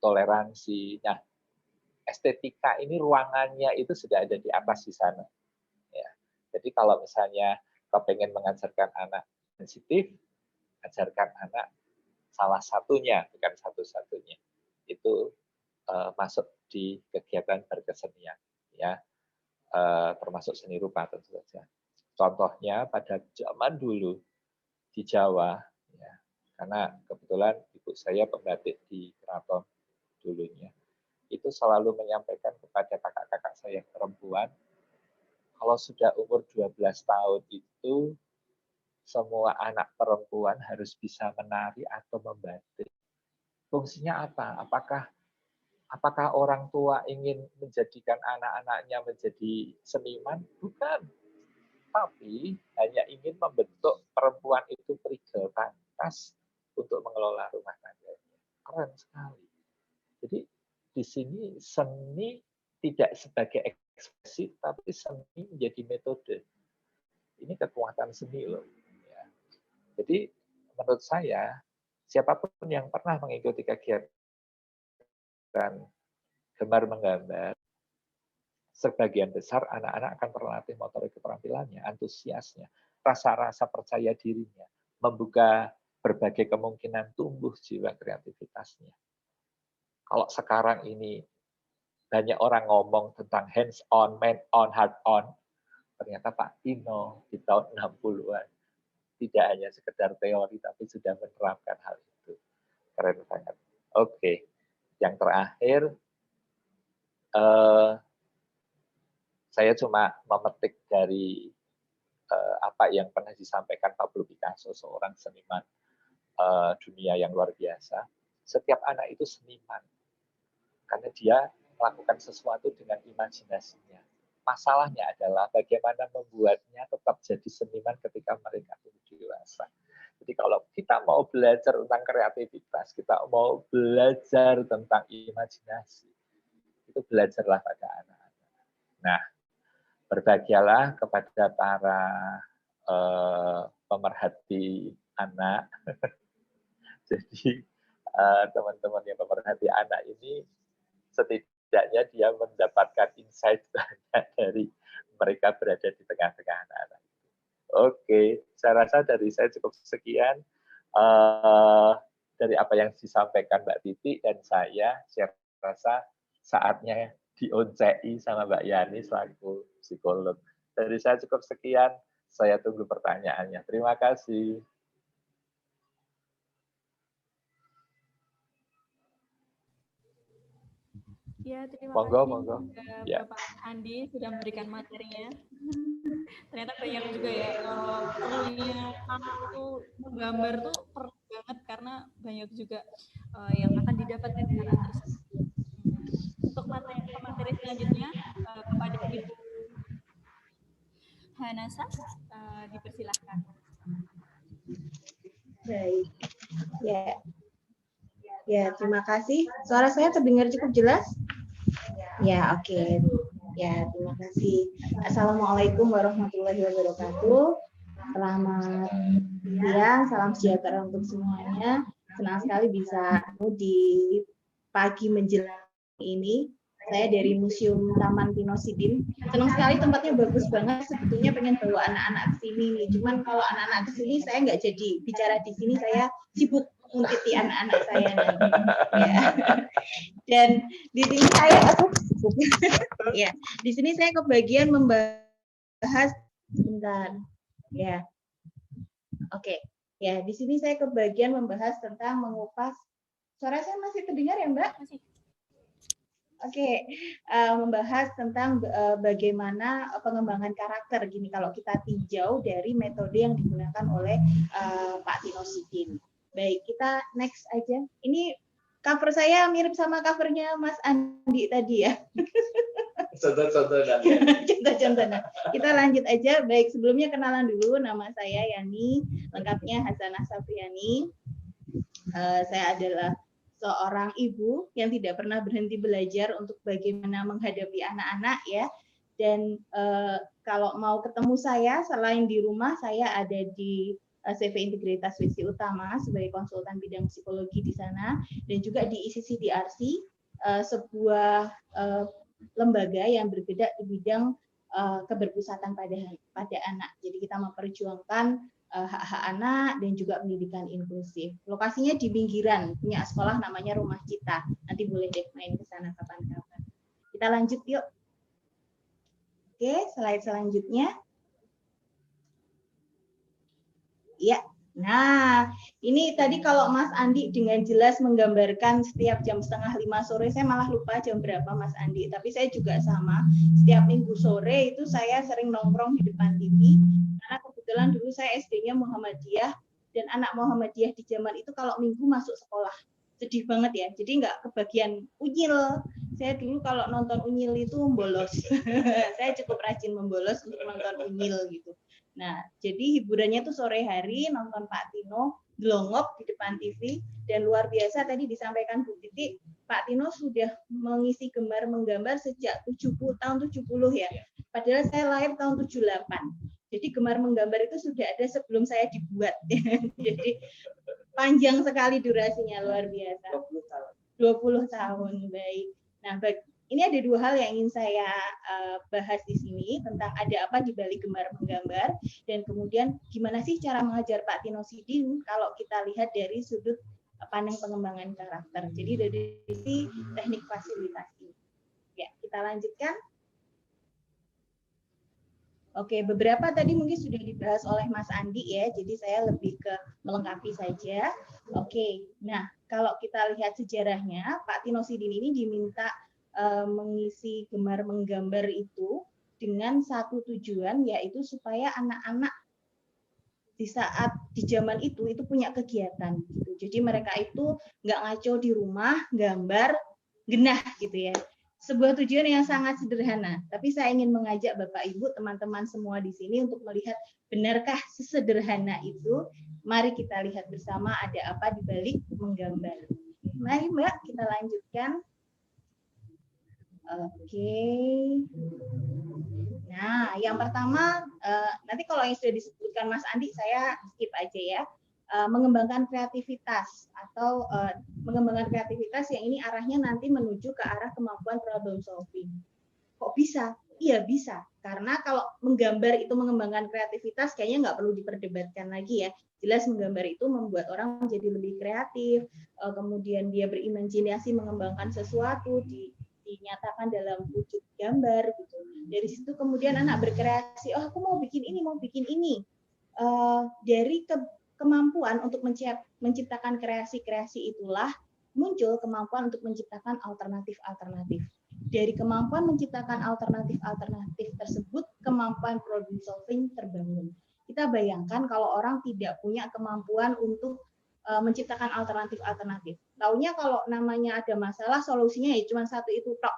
toleransi. Nah, estetika ini ruangannya itu sudah ada di atas di sana. Ya. Jadi kalau misalnya kepengen mengajarkan anak sensitif, ajarkan anak salah satunya, bukan satu-satunya, itu masuk di kegiatan berkesenian, ya, termasuk seni rupa tentu saja. Contohnya pada zaman dulu di Jawa, ya, karena kebetulan ibu saya pembatik di keraton dulunya, itu selalu menyampaikan kepada kakak-kakak saya perempuan, kalau sudah umur 12 tahun itu semua anak perempuan harus bisa menari atau membatik. Fungsinya apa? Apakah orang tua ingin menjadikan anak-anaknya menjadi seniman? Bukan. Tapi hanya ingin membentuk perempuan itu perigel pantas untuk mengelola rumah tangganya. Keren sekali. Jadi di sini seni tidak sebagai ekspresi, tapi seni menjadi metode. Ini kekuatan seni loh. Ya. Jadi menurut saya, siapapun yang pernah mengikuti kegiatan gemar menggambar, sebagian besar anak-anak akan terlatih motorik keterampilannya, antusiasnya, rasa-rasa percaya dirinya, membuka berbagai kemungkinan tumbuh jiwa kreativitasnya. Kalau sekarang ini banyak orang ngomong tentang hands on, man on, heart on, ternyata Pak Tino di tahun 60-an tidak hanya sekedar teori, tapi sudah menerapkan hal itu. Keren banget. Oke, yang terakhir, saya cuma memetik dari apa yang pernah disampaikan Pablo Picasso, seorang seniman dunia yang luar biasa. Setiap anak itu seniman, karena dia melakukan sesuatu dengan imajinasinya. Masalahnya adalah bagaimana membuatnya tetap jadi seniman ketika mereka dewasa. Jadi kalau kita mau belajar tentang kreativitas, kita mau belajar tentang imajinasi, itu belajarlah pada anak-anak. Nah, berbahagialah kepada para pemerhati anak. Jadi teman-teman yang pemerhati anak ini setidaknya dia mendapatkan insight banyak dari mereka berada di tengah-tengah anak-anak. Oke, saya rasa dari saya cukup sekian dari apa yang disampaikan Mbak Titi dan saya rasa saatnya dioncei sama Mbak Yani selaku psikolog. Dari saya cukup sekian, saya tunggu pertanyaannya. Terima kasih. Ya, terima Monggo, kasih monggo. kepada Bapak Andi sudah memberikan materinya. Ternyata banyak juga ya, perlunya anak itu menggambar tuh perlu banget karena banyak juga yang akan didapatkan dari anak tersebut. Untuk materi selanjutnya kepada Ibu Hanasa, dipersilahkan. Baik. Ya, terima kasih. Suara saya terdengar cukup jelas? Ya, oke. Ya, terima kasih. Assalamualaikum warahmatullahi wabarakatuh. Selamat siang, salam sejahtera untuk semuanya. Senang sekali bisa di pagi menjelang ini. Saya dari Museum Taman Pinosidin. Senang sekali, tempatnya bagus banget. Sebetulnya pengen bawa anak-anak ke sini nih. Cuman kalau anak-anak ke sini saya nggak jadi bicara di sini. Saya sibuk ngintip anak-anak saya nanti. Ya. Dan di sini saya ya, di sini saya kebagian membahas sebentar. Ya. Oke. Ya, di sini saya kebagian membahas tentang mengupas. Suara saya masih terdengar ya, Mbak? Masih. Oke, membahas tentang bagaimana pengembangan karakter gini kalau kita tinjau dari metode yang digunakan oleh Pak Tinosidin. Baik, kita next aja. Ini cover saya mirip sama covernya Mas Andi tadi ya. Contoh-contohnya. Kita lanjut aja. Baik, sebelumnya kenalan dulu. Nama saya Yani, lengkapnya Hasanah Safriani. Saya adalah seorang ibu yang tidak pernah berhenti belajar untuk bagaimana menghadapi anak-anak ya. Dan kalau mau ketemu saya, selain di rumah, saya ada di CV Integritas Visi Utama sebagai konsultan bidang psikologi di sana, dan juga di ICCDRC, sebuah lembaga yang bergerak di bidang keberpusatan pada anak. Jadi kita memperjuangkan hak-hak anak dan juga pendidikan inklusif. Lokasinya di pinggiran, punya sekolah namanya Rumah Cita. Nanti boleh deh main ke sana kapan-kapan. Kita lanjut yuk. Oke, slide selanjutnya. Ya, nah ini tadi kalau Mas Andi dengan jelas menggambarkan setiap jam 4:30 sore, saya malah lupa jam berapa Mas Andi, tapi saya juga sama, setiap minggu sore itu saya sering nongkrong di depan TV, karena kebetulan dulu saya SD-nya Muhammadiyah, dan anak Muhammadiyah di zaman itu kalau minggu masuk sekolah, sedih banget ya, jadi nggak kebagian unyil. Saya dulu kalau nonton unyil itu bolos, saya cukup rajin membolos untuk nonton unyil gitu. Nah, jadi hiburannya tuh sore hari nonton Pak Tino gelongok di depan TV, dan luar biasa tadi disampaikan Bu Titi, Pak Tino sudah mengisi gemar menggambar sejak tahun 70 ya. Padahal saya lahir tahun 78. Jadi gemar menggambar itu sudah ada sebelum saya dibuat. Jadi panjang sekali durasinya, luar biasa. 20 tahun, baik. Nah, ini ada dua hal yang ingin saya bahas di sini, tentang ada apa di balik gemar menggambar, dan kemudian gimana sih cara mengajar Pak Tinosidin kalau kita lihat dari sudut pandang pengembangan karakter. Jadi dari sisi teknik fasilitasi. Ya, kita lanjutkan. Oke, beberapa tadi mungkin sudah dibahas oleh Mas Andi ya, jadi saya lebih ke melengkapi saja. Oke, nah kalau kita lihat sejarahnya, Pak Tinosidin ini diminta mengisi gemar menggambar itu dengan satu tujuan, yaitu supaya anak-anak di saat di zaman itu punya kegiatan gitu. Jadi mereka itu nggak ngaco di rumah, gambar, genah gitu ya. Sebuah tujuan yang sangat sederhana, tapi saya ingin mengajak Bapak Ibu, teman-teman semua di sini untuk melihat benarkah sesederhana itu. Mari kita lihat bersama ada apa di balik menggambar. Mari Mbak, kita lanjutkan. Oke. Nah, yang pertama, nanti kalau yang sudah disebutkan Mas Andi, saya skip aja ya. mengembangkan kreativitas atau mengembangkan kreativitas yang ini arahnya nanti menuju ke arah kemampuan problem solving. Kok bisa? Iya bisa, karena kalau menggambar itu mengembangkan kreativitas kayaknya nggak perlu diperdebatkan lagi ya. Jelas menggambar itu membuat orang menjadi lebih kreatif, kemudian dia berimajinasi mengembangkan sesuatu, dinyatakan dalam wujud gambar gitu. Dari situ kemudian anak berkreasi, oh aku mau bikin ini, mau bikin ini. Dari kemampuan untuk menciptakan kreasi-kreasi itulah muncul kemampuan untuk menciptakan alternatif-alternatif. Dari kemampuan menciptakan alternatif-alternatif tersebut, kemampuan problem solving terbangun. Kita bayangkan kalau orang tidak punya kemampuan untuk menciptakan alternatif-alternatif. Taunya kalau namanya ada masalah, solusinya ya cuma satu itu tok.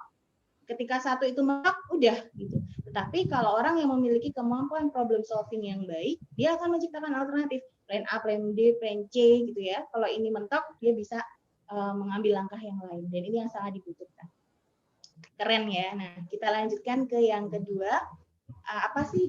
Ketika satu itu mentok, udah gitu. Tetapi kalau orang yang memiliki kemampuan problem solving yang baik, dia akan menciptakan alternatif. Plan A, plan D, plan C gitu ya. Kalau ini mentok, dia bisa mengambil langkah yang lain. Dan ini yang sangat dibutuhkan. Keren ya. Nah, kita lanjutkan ke yang kedua. Apa sih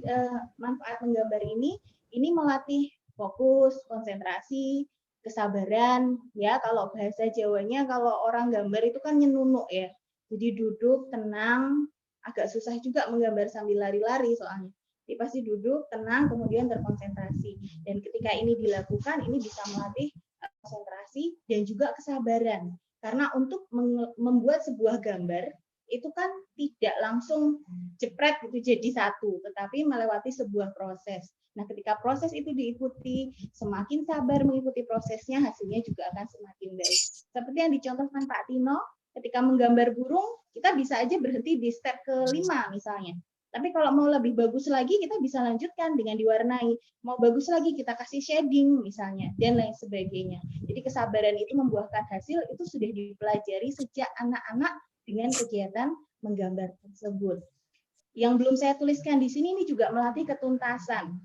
manfaat menggambar ini? Ini melatih fokus, konsentrasi, kesabaran. Ya, kalau bahasa Jawanya, kalau orang gambar itu kan nyenunuk ya. Jadi duduk, tenang, agak susah juga menggambar sambil lari-lari soalnya. Jadi pasti duduk, tenang, kemudian terkonsentrasi. Dan ketika ini dilakukan, ini bisa melatih konsentrasi dan juga kesabaran. Karena untuk membuat sebuah gambar, itu kan tidak langsung jepret gitu jadi satu, tetapi melewati sebuah proses. Nah, ketika proses itu diikuti, semakin sabar mengikuti prosesnya, hasilnya juga akan semakin baik. Seperti yang dicontohkan Pak Tino, ketika menggambar burung, kita bisa aja berhenti di step ke-5 misalnya. Tapi kalau mau lebih bagus lagi, kita bisa lanjutkan dengan diwarnai. Mau bagus lagi, kita kasih shading misalnya, dan lain sebagainya. Jadi kesabaran itu membuahkan hasil, itu sudah dipelajari sejak anak-anak dengan kegiatan menggambar tersebut. Yang belum saya tuliskan di sini ini juga melatih ketuntasan.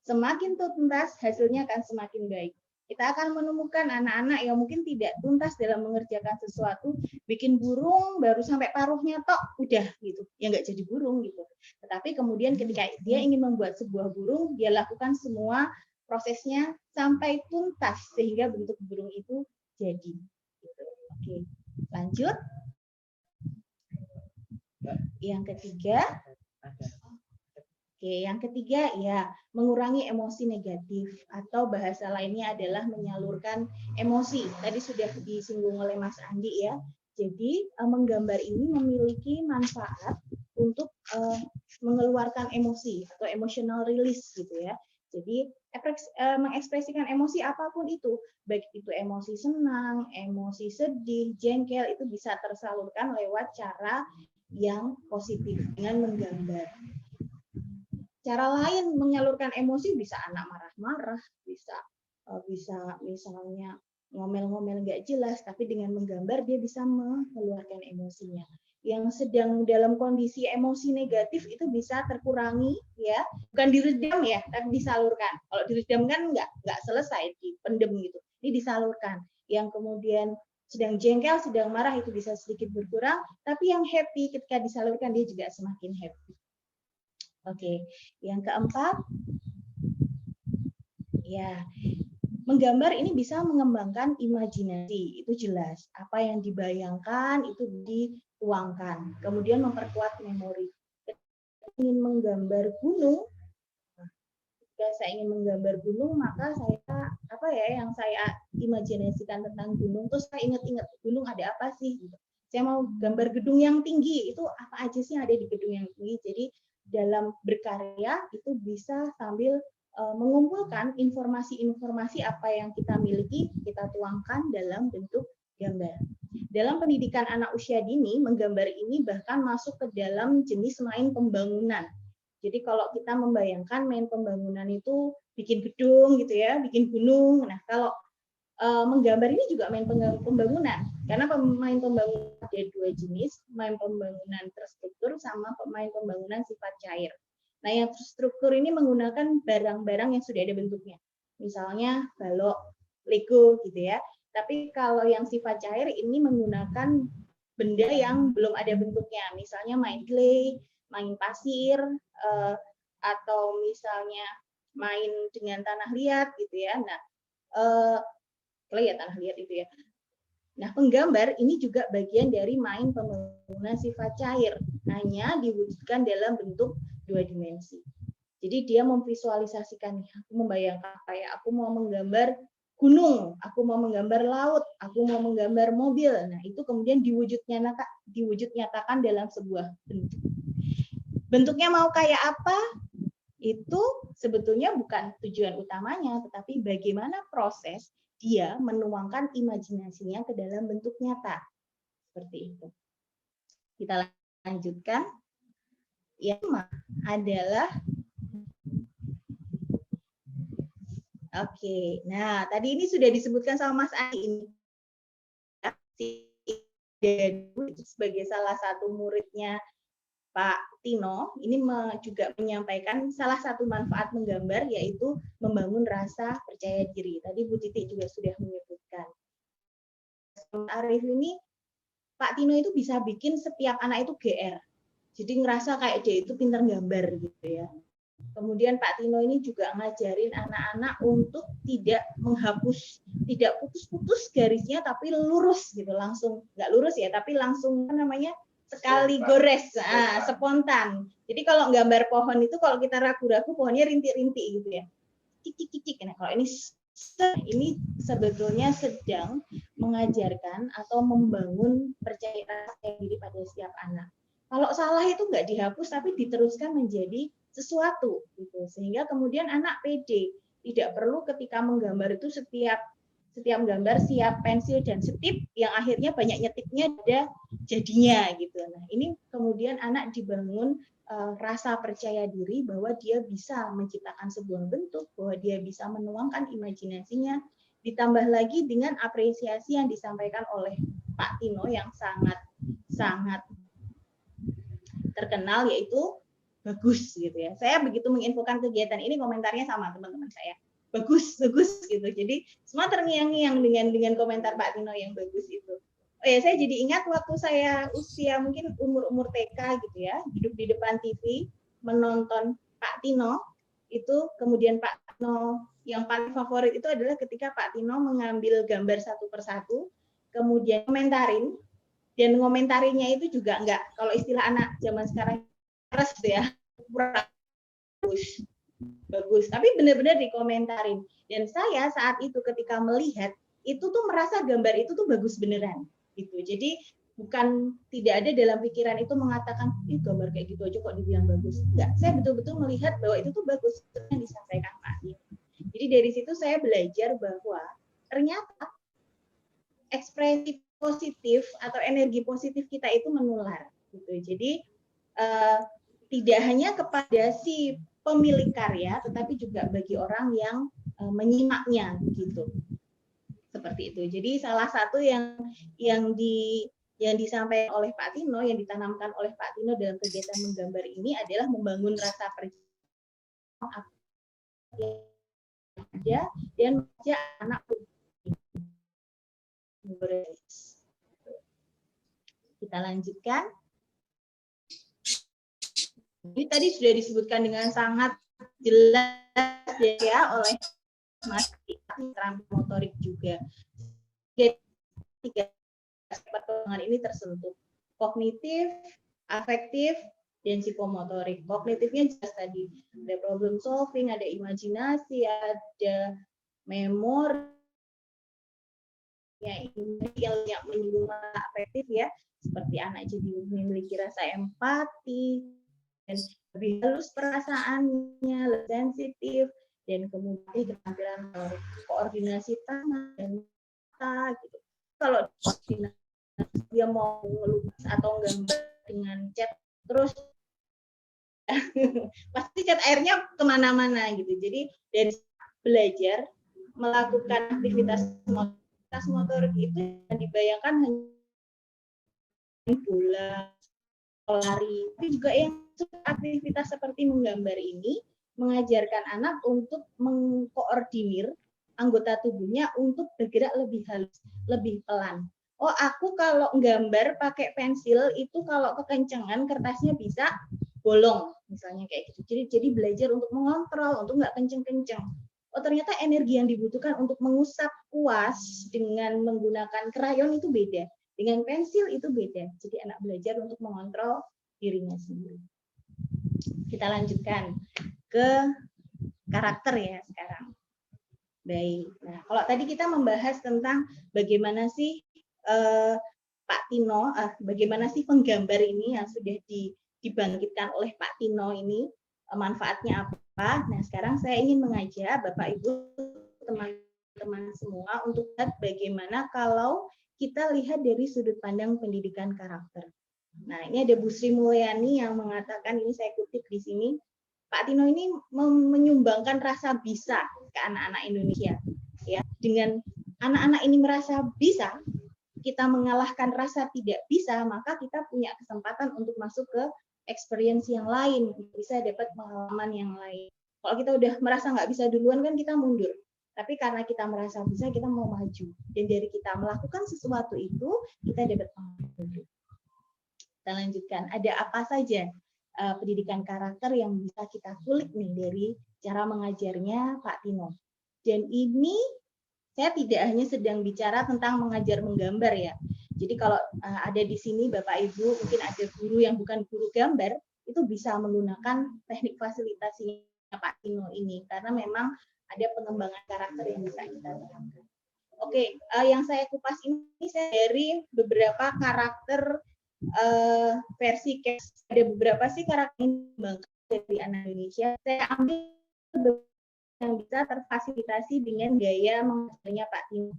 Semakin tuntas, hasilnya akan semakin baik. Kita akan menemukan anak-anak yang mungkin tidak tuntas dalam mengerjakan sesuatu, bikin burung baru sampai paruhnya tok, udah gitu, ya nggak jadi burung gitu. Tetapi kemudian ketika dia ingin membuat sebuah burung, dia lakukan semua prosesnya sampai tuntas sehingga bentuk burung itu jadi. Gitu. Oke, lanjut. Yang ketiga. Oke, yang ketiga ya mengurangi emosi negatif atau bahasa lainnya adalah menyalurkan emosi. Tadi sudah disinggung oleh Mas Andi ya. Jadi menggambar ini memiliki manfaat untuk mengeluarkan emosi atau emotional release gitu ya. Jadi mengekspresikan emosi apapun itu, baik itu emosi senang, emosi sedih, jengkel, itu bisa tersalurkan lewat cara yang positif dengan menggambar. Cara lain menyalurkan emosi bisa anak marah-marah, bisa misalnya ngomel-ngomel nggak jelas, tapi dengan menggambar dia bisa mengeluarkan emosinya. Yang sedang dalam kondisi emosi negatif itu bisa terkurangi, ya, bukan diredam ya, tapi disalurkan. Kalau diredam kan nggak selesai, dipendem gitu. Ini disalurkan. Yang kemudian sedang jengkel, sedang marah itu bisa sedikit berkurang, tapi yang happy ketika disalurkan dia juga semakin happy. Oke, yang keempat, ya, menggambar ini bisa mengembangkan imajinasi, itu jelas. Apa yang dibayangkan itu dituangkan, kemudian memperkuat memori. Ketika ingin menggambar gunung, jika saya ingin menggambar gunung, maka saya yang saya imajinasikan tentang gunung, terus saya ingat-ingat gunung ada apa sih? Saya mau gambar gedung yang tinggi, itu apa aja sih yang ada di gedung yang tinggi? Jadi dalam berkarya itu bisa sambil mengumpulkan informasi-informasi apa yang kita miliki, kita tuangkan dalam bentuk gambar. Dalam pendidikan anak usia dini, menggambar ini bahkan masuk ke dalam jenis main pembangunan. Jadi kalau kita membayangkan main pembangunan itu bikin gedung gitu ya, bikin gunung. Nah, kalau menggambar ini juga main pembangunan, karena pemain pembangunan ada dua jenis, main pembangunan terstruktur sama pemain pembangunan sifat cair. Nah, yang terstruktur ini menggunakan barang-barang yang sudah ada bentuknya, misalnya balok, Lego gitu ya. Tapi kalau yang sifat cair ini menggunakan benda yang belum ada bentuknya, misalnya main clay, main pasir, atau misalnya main dengan tanah liat gitu ya. Nah, kelihatan lihat itu ya. Nah, penggambar ini juga bagian dari main pembangunan sifat cair, hanya diwujudkan dalam bentuk 2 dimensi. Jadi dia memvisualisasikan, aku membayangkan kayak aku mau menggambar gunung, aku mau menggambar laut, aku mau menggambar mobil. Nah, itu kemudian diwujud nyatakan dalam sebuah bentuk. Bentuknya mau kayak apa? Itu sebetulnya bukan tujuan utamanya, tetapi bagaimana proses dia menuangkan imajinasinya ke dalam bentuk nyata. Seperti itu. Kita lanjutkan. Yang adalah Oke, nah tadi ini sudah disebutkan sama Mas Andi ini sebagai salah satu muridnya Pak Tino, ini juga menyampaikan salah satu manfaat menggambar yaitu membangun rasa percaya diri. Tadi Bu Titi juga sudah menyebutkan. Arif ini Pak Tino itu bisa bikin setiap anak itu GR. Jadi ngerasa kayak dia itu pintar gambar gitu ya. Kemudian Pak Tino ini juga ngajarin anak-anak untuk tidak menghapus, tidak putus-putus garisnya, tapi lurus gitu, langsung nggak lurus ya, tapi langsung apa namanya sekali gores, spontan. Jadi kalau gambar pohon itu kalau kita ragu-ragu pohonnya rintik-rintik gitu ya, cicik-cicik. Nah kalau ini sebetulnya sedang mengajarkan atau membangun percaya diri pada setiap anak. Kalau salah itu nggak dihapus tapi diteruskan menjadi sesuatu gitu, sehingga kemudian anak pede, tidak perlu ketika menggambar itu setiap gambar siap pensil dan setip yang akhirnya banyak nyetipnya ada jadinya gitu. Nah ini kemudian anak dibangun rasa percaya diri bahwa dia bisa menciptakan sebuah bentuk, bahwa dia bisa menuangkan imajinasinya, ditambah lagi dengan apresiasi yang disampaikan oleh Pak Tino yang sangat terkenal, yaitu bagus gitu ya. Saya begitu menginfokan kegiatan ini komentarnya sama teman-teman saya. Bagus gitu. Jadi semua terngiang-ngiang dengan komentar Pak Tino yang bagus itu. Oh ya, saya jadi ingat waktu saya usia mungkin umur TK gitu ya, duduk di depan TV menonton Pak Tino itu, kemudian Pak Tino yang paling favorit itu adalah ketika Pak Tino mengambil gambar satu persatu, kemudian komentarin, dan ngomentarinya itu juga enggak, kalau istilah anak zaman sekarang keras ya, bagus, tapi benar-benar dikomentarin. Dan saya saat itu ketika melihat itu tuh merasa gambar itu tuh bagus beneran gitu. Jadi bukan, tidak ada dalam pikiran itu mengatakan gambar kayak gitu aja kok dibilang bagus. Enggak, saya betul-betul melihat bahwa itu tuh bagus yang disampaikan Pak Tino. Jadi dari situ saya belajar bahwa ternyata ekspresi positif atau energi positif kita itu menular gitu. Jadi tidak hanya kepada si pemilik karya, tetapi juga bagi orang yang menyimaknya gitu. Seperti itu. Jadi salah satu yang disampaikan oleh Pak Tino, yang ditanamkan oleh Pak Tino dalam kegiatan menggambar ini adalah membangun rasa percaya dan mengajak anak. Kita lanjutkan. Ini tadi sudah disebutkan dengan sangat jelas ya oleh Mas terampil motorik juga. Tiga aspek perkembangan ini tersentuh: kognitif, afektif, dan psikomotorik. Kognitifnya jelas tadi, ada problem solving, ada imajinasi, ada memori, yang menyinggung afektif ya, seperti anak jadi memiliki rasa empati, dan lebih halus perasaannya, lebih sensitif, dan kemudian keterampilan koordinasi tangan dan mata gitu. Kalau dia mau melukis atau gambar dengan cat terus pasti cat airnya kemana-mana gitu. Jadi dari belajar melakukan aktivitas motorik itu yang dibayangkan hanya bola, lari, tapi juga yang aktivitas seperti menggambar ini mengajarkan anak untuk mengkoordinir anggota tubuhnya untuk bergerak lebih halus, lebih pelan. Oh, aku kalau gambar pakai pensil itu kalau kekencengan kertasnya bisa bolong, misalnya kayak gitu. Jadi belajar untuk mengontrol, untuk nggak kenceng-kenceng. oh ternyata energi yang dibutuhkan untuk mengusap kuas dengan menggunakan krayon itu beda, dengan pensil itu beda. Jadi anak belajar untuk mengontrol dirinya sendiri. Kita lanjutkan ke karakter ya sekarang. Baik. Nah, kalau tadi kita membahas tentang bagaimana sih Pak Tino, bagaimana sih penggambar ini yang sudah dibangkitkan oleh Pak Tino ini, manfaatnya apa? Nah, sekarang saya ingin mengajak Bapak Ibu, teman-teman semua untuk lihat bagaimana kalau kita lihat dari sudut pandang pendidikan karakter. Nah, ini ada Bu Sri Mulyani yang mengatakan, ini saya kutip di sini, Pak Tino ini menyumbangkan rasa bisa ke anak-anak Indonesia. Ya, dengan anak-anak ini merasa bisa, kita mengalahkan rasa tidak bisa, maka kita punya kesempatan untuk masuk ke experience yang lain, bisa dapat pengalaman yang lain. Kalau kita udah merasa nggak bisa duluan kan kita mundur. Tapi karena kita merasa bisa, kita mau maju. Dan dari kita melakukan sesuatu itu, kita dapat pengalaman. Kita lanjutkan. Ada apa saja pendidikan karakter yang bisa kita kulik nih dari cara mengajarnya Pak Tino. Dan ini saya tidak hanya sedang bicara tentang mengajar menggambar ya. Jadi kalau ada di sini Bapak Ibu, mungkin ada guru yang bukan guru gambar, itu bisa menggunakan teknik fasilitasinya Pak Tino ini. Karena memang ada pengembangan karakter yang bisa kita terapkan. Oke, yang saya kupas ini saya dari beberapa karakter versi case. Ada beberapa sih karakter yang dari anak Indonesia. Saya ambil yang bisa terfasilitasi dengan gaya mengajarnya Pak Tino.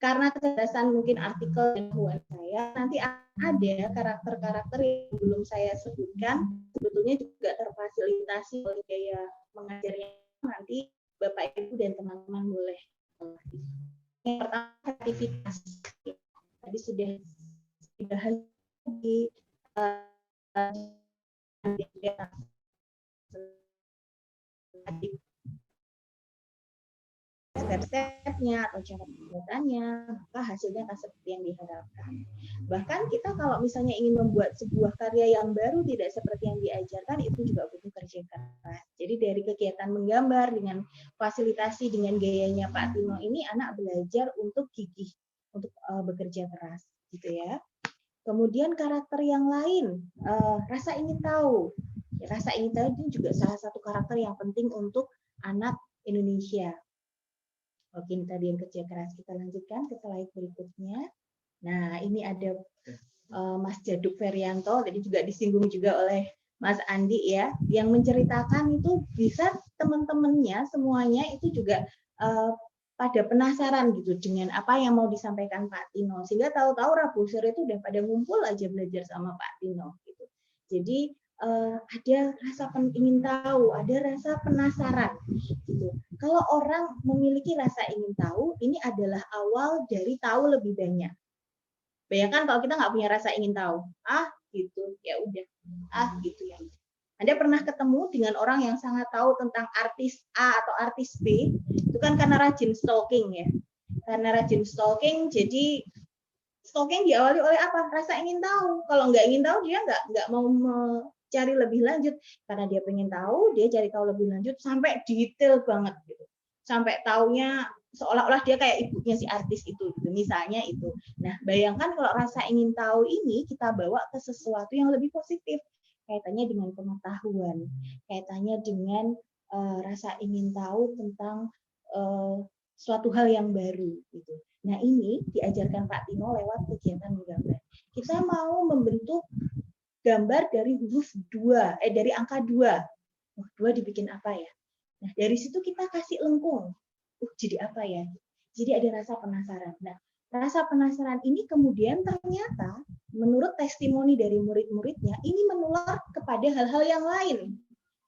Karena kecerdasan mungkin artikel dan buat saya, nanti ada karakter-karakter yang belum saya sebutkan, sebetulnya juga terfasilitasi oleh gaya mengajarnya. Nanti Bapak Ibu dan teman-teman boleh. Yang pertama aktivitas. Tadi sudah dibahas di step-stepnya atau cara pembuatannya, maka hasilnya akan seperti yang diharapkan. Bahkan kita kalau misalnya ingin membuat sebuah karya yang baru tidak seperti yang diajarkan, itu juga butuh kerja keras. Jadi dari kegiatan menggambar dengan fasilitasi dengan gayanya Pak Tino ini, anak belajar untuk gigih, untuk bekerja keras, gitu ya. Kemudian karakter yang lain, rasa ingin tahu. Rasa ingin tahu itu juga salah satu karakter yang penting untuk anak Indonesia. Oke, ini tadi yang kerja keras. Kita lanjutkan ke slide berikutnya. Nah, ini ada Mas Jaduk Ferianto, tadi juga disinggung juga oleh Mas Andi ya, yang menceritakan itu bisa teman-temannya semuanya itu juga pada penasaran gitu dengan apa yang mau disampaikan Pak Tino, sehingga tahu-tahu Rabu sore itu udah pada ngumpul aja belajar sama Pak Tino gitu. Jadi ada rasa ingin tahu, ada rasa penasaran gitu. Kalau orang memiliki rasa ingin tahu, ini adalah awal dari tahu lebih banyak. Bayangkan kalau kita nggak punya rasa ingin tahu, gitu, ya udah, gitu ya. Anda pernah ketemu dengan orang yang sangat tahu tentang artis A atau artis B, itu kan karena rajin stalking ya. Karena rajin stalking, jadi stalking diawali oleh apa? Rasa ingin tahu. Kalau nggak ingin tahu, dia nggak mau cari lebih lanjut. Karena dia pengen tahu, dia cari tahu lebih lanjut sampai detail banget gitu. Sampai taunya seolah-olah dia kayak ibunya si artis itu, gitu. Misalnya itu. Nah, bayangkan kalau rasa ingin tahu ini kita bawa ke sesuatu yang lebih positif. Kaitannya dengan pengetahuan, kaitannya dengan rasa ingin tahu tentang suatu hal yang baru gitu. Nah, ini diajarkan Pak Tino lewat kegiatan menggambar. Kita mau membentuk gambar dari huruf 2, dari angka 2. Oh, 2 dibikin apa ya? Nah, dari situ kita kasih lengkung. Jadi apa ya? Jadi ada rasa penasaran. Nah, rasa penasaran ini kemudian ternyata menurut testimoni dari murid-muridnya ini menular kepada hal-hal yang lain.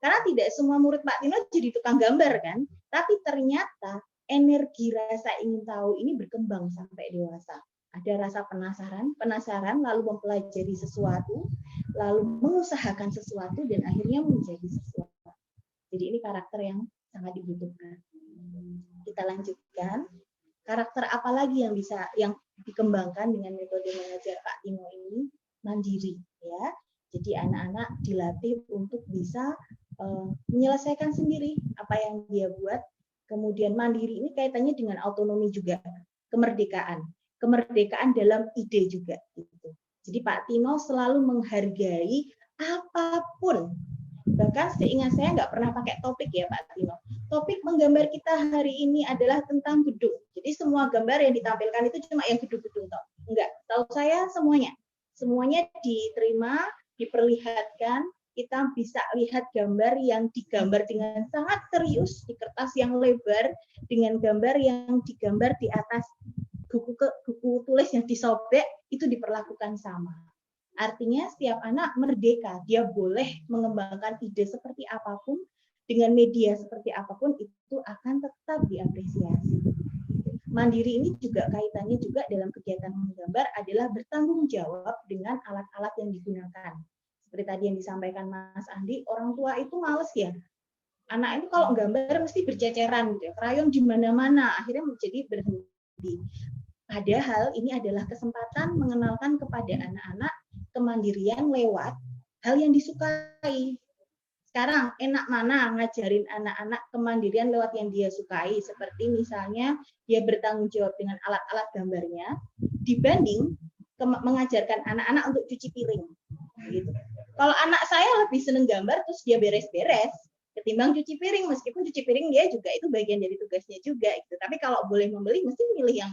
Karena tidak semua murid Pak Tino jadi tukang gambar kan, tapi ternyata energi rasa ingin tahu ini berkembang sampai dewasa. Ada rasa penasaran lalu mempelajari sesuatu, lalu mengusahakan sesuatu dan akhirnya menjadi sesuatu. Jadi ini karakter yang sangat dibutuhkan. Kita lanjutkan. Karakter apa lagi yang dikembangkan dengan metode mengajar Pak Tino ini? Mandiri, ya. Jadi anak-anak dilatih untuk bisa menyelesaikan sendiri apa yang dia buat Kemudian mandiri ini kaitannya dengan autonomi juga, kemerdekaan dalam ide juga. Gitu. Jadi Pak Tino selalu menghargai apapun. Bahkan seingat saya nggak pernah pakai topik ya Pak Tino. Topik menggambar kita hari ini adalah tentang gedung. Jadi semua gambar yang ditampilkan itu cuma yang gedung-gedung toh. Enggak, tahu saya semuanya. Semuanya diterima, diperlihatkan, kita bisa lihat gambar yang digambar dengan sangat serius di kertas yang lebar dengan gambar yang digambar di atas buku tulis yang disobek itu diperlakukan sama. Artinya setiap anak merdeka, dia boleh mengembangkan ide seperti apapun dengan media seperti apapun itu akan tetap diapresiasi. Mandiri ini juga kaitannya juga dalam kegiatan menggambar adalah bertanggung jawab dengan alat-alat yang digunakan. Seperti tadi yang disampaikan Mas Andi, orang tua itu males ya. Anak itu kalau gambar mesti berceceran, gitu. Krayon di mana-mana, akhirnya menjadi berhenti. Padahal ini adalah kesempatan mengenalkan kepada anak-anak kemandirian lewat hal yang disukai. Sekarang enak mana ngajarin anak-anak kemandirian lewat yang dia sukai, seperti misalnya dia bertanggung jawab dengan alat-alat gambarnya, dibanding mengajarkan anak-anak untuk cuci piring. Gitu. Kalau anak saya lebih seneng gambar, terus dia beres-beres, ketimbang cuci piring, meskipun cuci piring dia juga itu bagian dari tugasnya juga. Gitu. Tapi kalau boleh membeli, mesti milih yang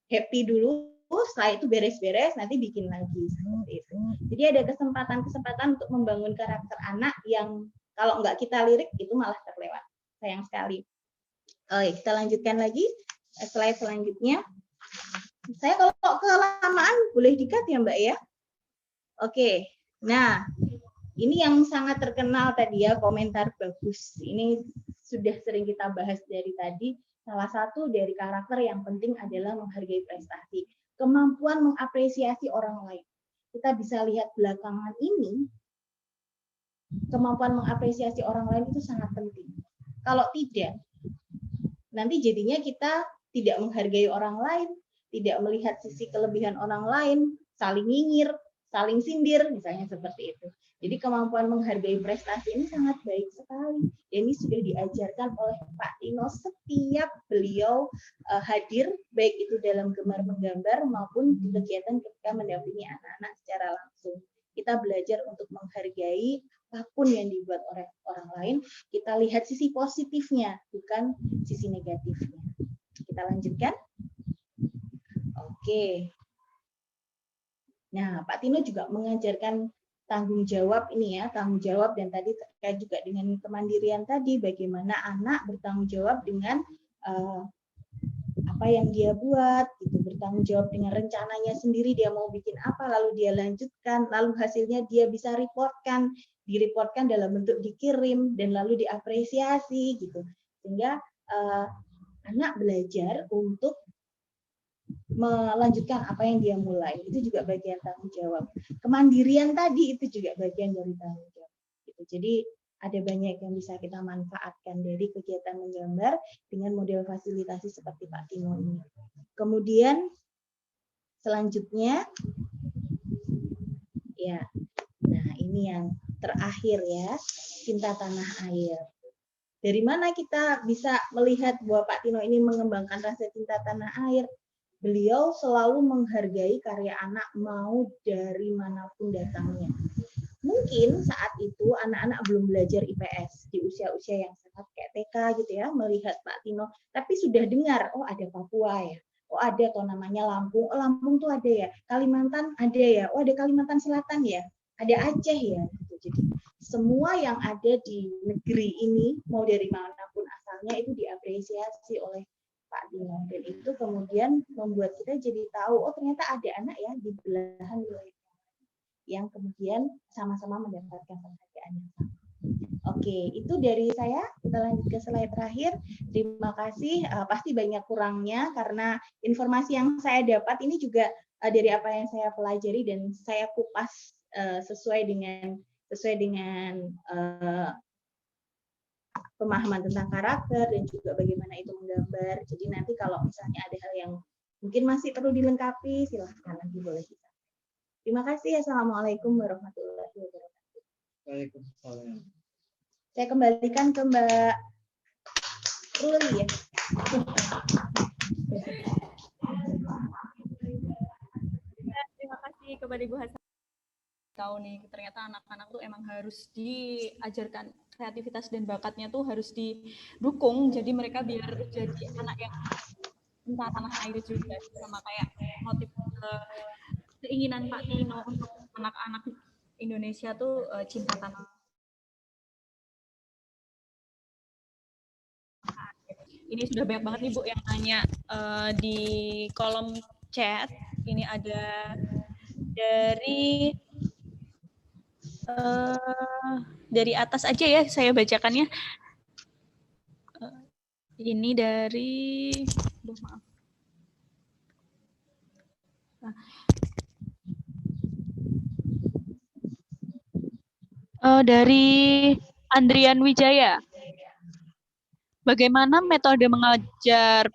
happy dulu, setelah itu beres-beres, nanti bikin lagi. Seperti itu. Jadi ada kesempatan-kesempatan untuk membangun karakter anak yang kalau nggak kita lirik itu malah terlewat. Sayang sekali. Kita lanjutkan lagi slide selanjutnya. Saya kalau kelamaan boleh di-cut ya Mbak ya. Oke. Nah, ini yang sangat terkenal tadi ya, komentar bagus. Ini sudah sering kita bahas dari tadi. Salah satu dari karakter yang penting adalah menghargai prestasi. Kemampuan mengapresiasi orang lain. Kita bisa lihat belakangan ini, kemampuan mengapresiasi orang lain itu sangat penting. Kalau tidak, nanti jadinya kita tidak menghargai orang lain, tidak melihat sisi kelebihan orang lain, saling nyinyir, saling sindir, misalnya seperti itu. Jadi kemampuan menghargai prestasi ini sangat baik sekali. Ini sudah diajarkan oleh Pak Tino setiap beliau hadir, baik itu dalam gemar menggambar maupun di kegiatan ketika mendampingi anak-anak secara langsung. Kita belajar untuk menghargai apapun yang dibuat oleh orang lain, kita lihat sisi positifnya, bukan sisi negatifnya. Kita lanjutkan. Oke. Nah, Pak Tino juga mengajarkan tanggung jawab ini ya, tanggung jawab, dan tadi terkait juga dengan kemandirian tadi, bagaimana anak bertanggung jawab dengan apa yang dia buat, gitu, bertanggung jawab dengan rencananya sendiri, dia mau bikin apa, lalu dia lanjutkan, lalu hasilnya dia bisa direportkan dalam bentuk dikirim, dan lalu diapresiasi, gitu. Sehingga anak belajar untuk melanjutkan apa yang dia mulai, itu juga bagian tanggung jawab. Kemandirian tadi itu juga bagian dari tanggung jawab. Gitu. Jadi ada banyak yang bisa kita manfaatkan dari kegiatan menggambar dengan model fasilitasi seperti Pak Tino ini. Kemudian selanjutnya, ya, nah ini yang terakhir ya, cinta tanah air. Dari mana kita bisa melihat bahwa Pak Tino ini mengembangkan rasa cinta tanah air? Beliau selalu menghargai karya anak mau dari manapun datangnya. Mungkin saat itu anak-anak belum belajar IPS di usia-usia yang sangat kayak TK gitu ya, melihat Pak Tino, tapi sudah dengar, oh ada Papua ya, oh ada tuh namanya Lampung, oh Lampung tuh ada ya, Kalimantan ada ya, oh ada Kalimantan Selatan ya, ada Aceh ya. Gitu. Jadi semua yang ada di negeri ini, mau dari manapun asalnya, itu diapresiasi oleh Pak Tino, dan itu kemudian membuat kita jadi tahu, oh ternyata ada anak ya di belahan wilayah yang kemudian sama-sama mendapatkan penghargaan yang sama. Oke, itu dari saya. Kita lanjut ke slide terakhir. Terima kasih. Pasti banyak kurangnya karena informasi yang saya dapat ini juga dari apa yang saya pelajari dan saya kupas sesuai dengan pemahaman tentang karakter dan juga bagaimana itu menggambar. Jadi nanti kalau misalnya ada hal yang mungkin masih perlu dilengkapi, silahkan lagi boleh kita. Terima kasih. Assalamualaikum warahmatullahi wabarakatuh. Waalaikumsalam. Saya kembalikan ke Mbak Ruli ya. Terima kasih kepada Ibu Hasan. Tahu nih, ternyata anak-anak tuh emang harus diajarkan kreativitas dan bakatnya tuh harus didukung. Jadi mereka biar jadi anak yang cinta tanah air juga, sama kayak motif keinginan Pak Tino untuk anak-anak Indonesia tuh cinta tanah. Ini sudah banyak banget nih Bu yang nanya di kolom chat. Ini ada dari atas aja ya saya bacakannya. Ini dari, maaf. Dari Andrian Wijaya. Bagaimana metode mengajar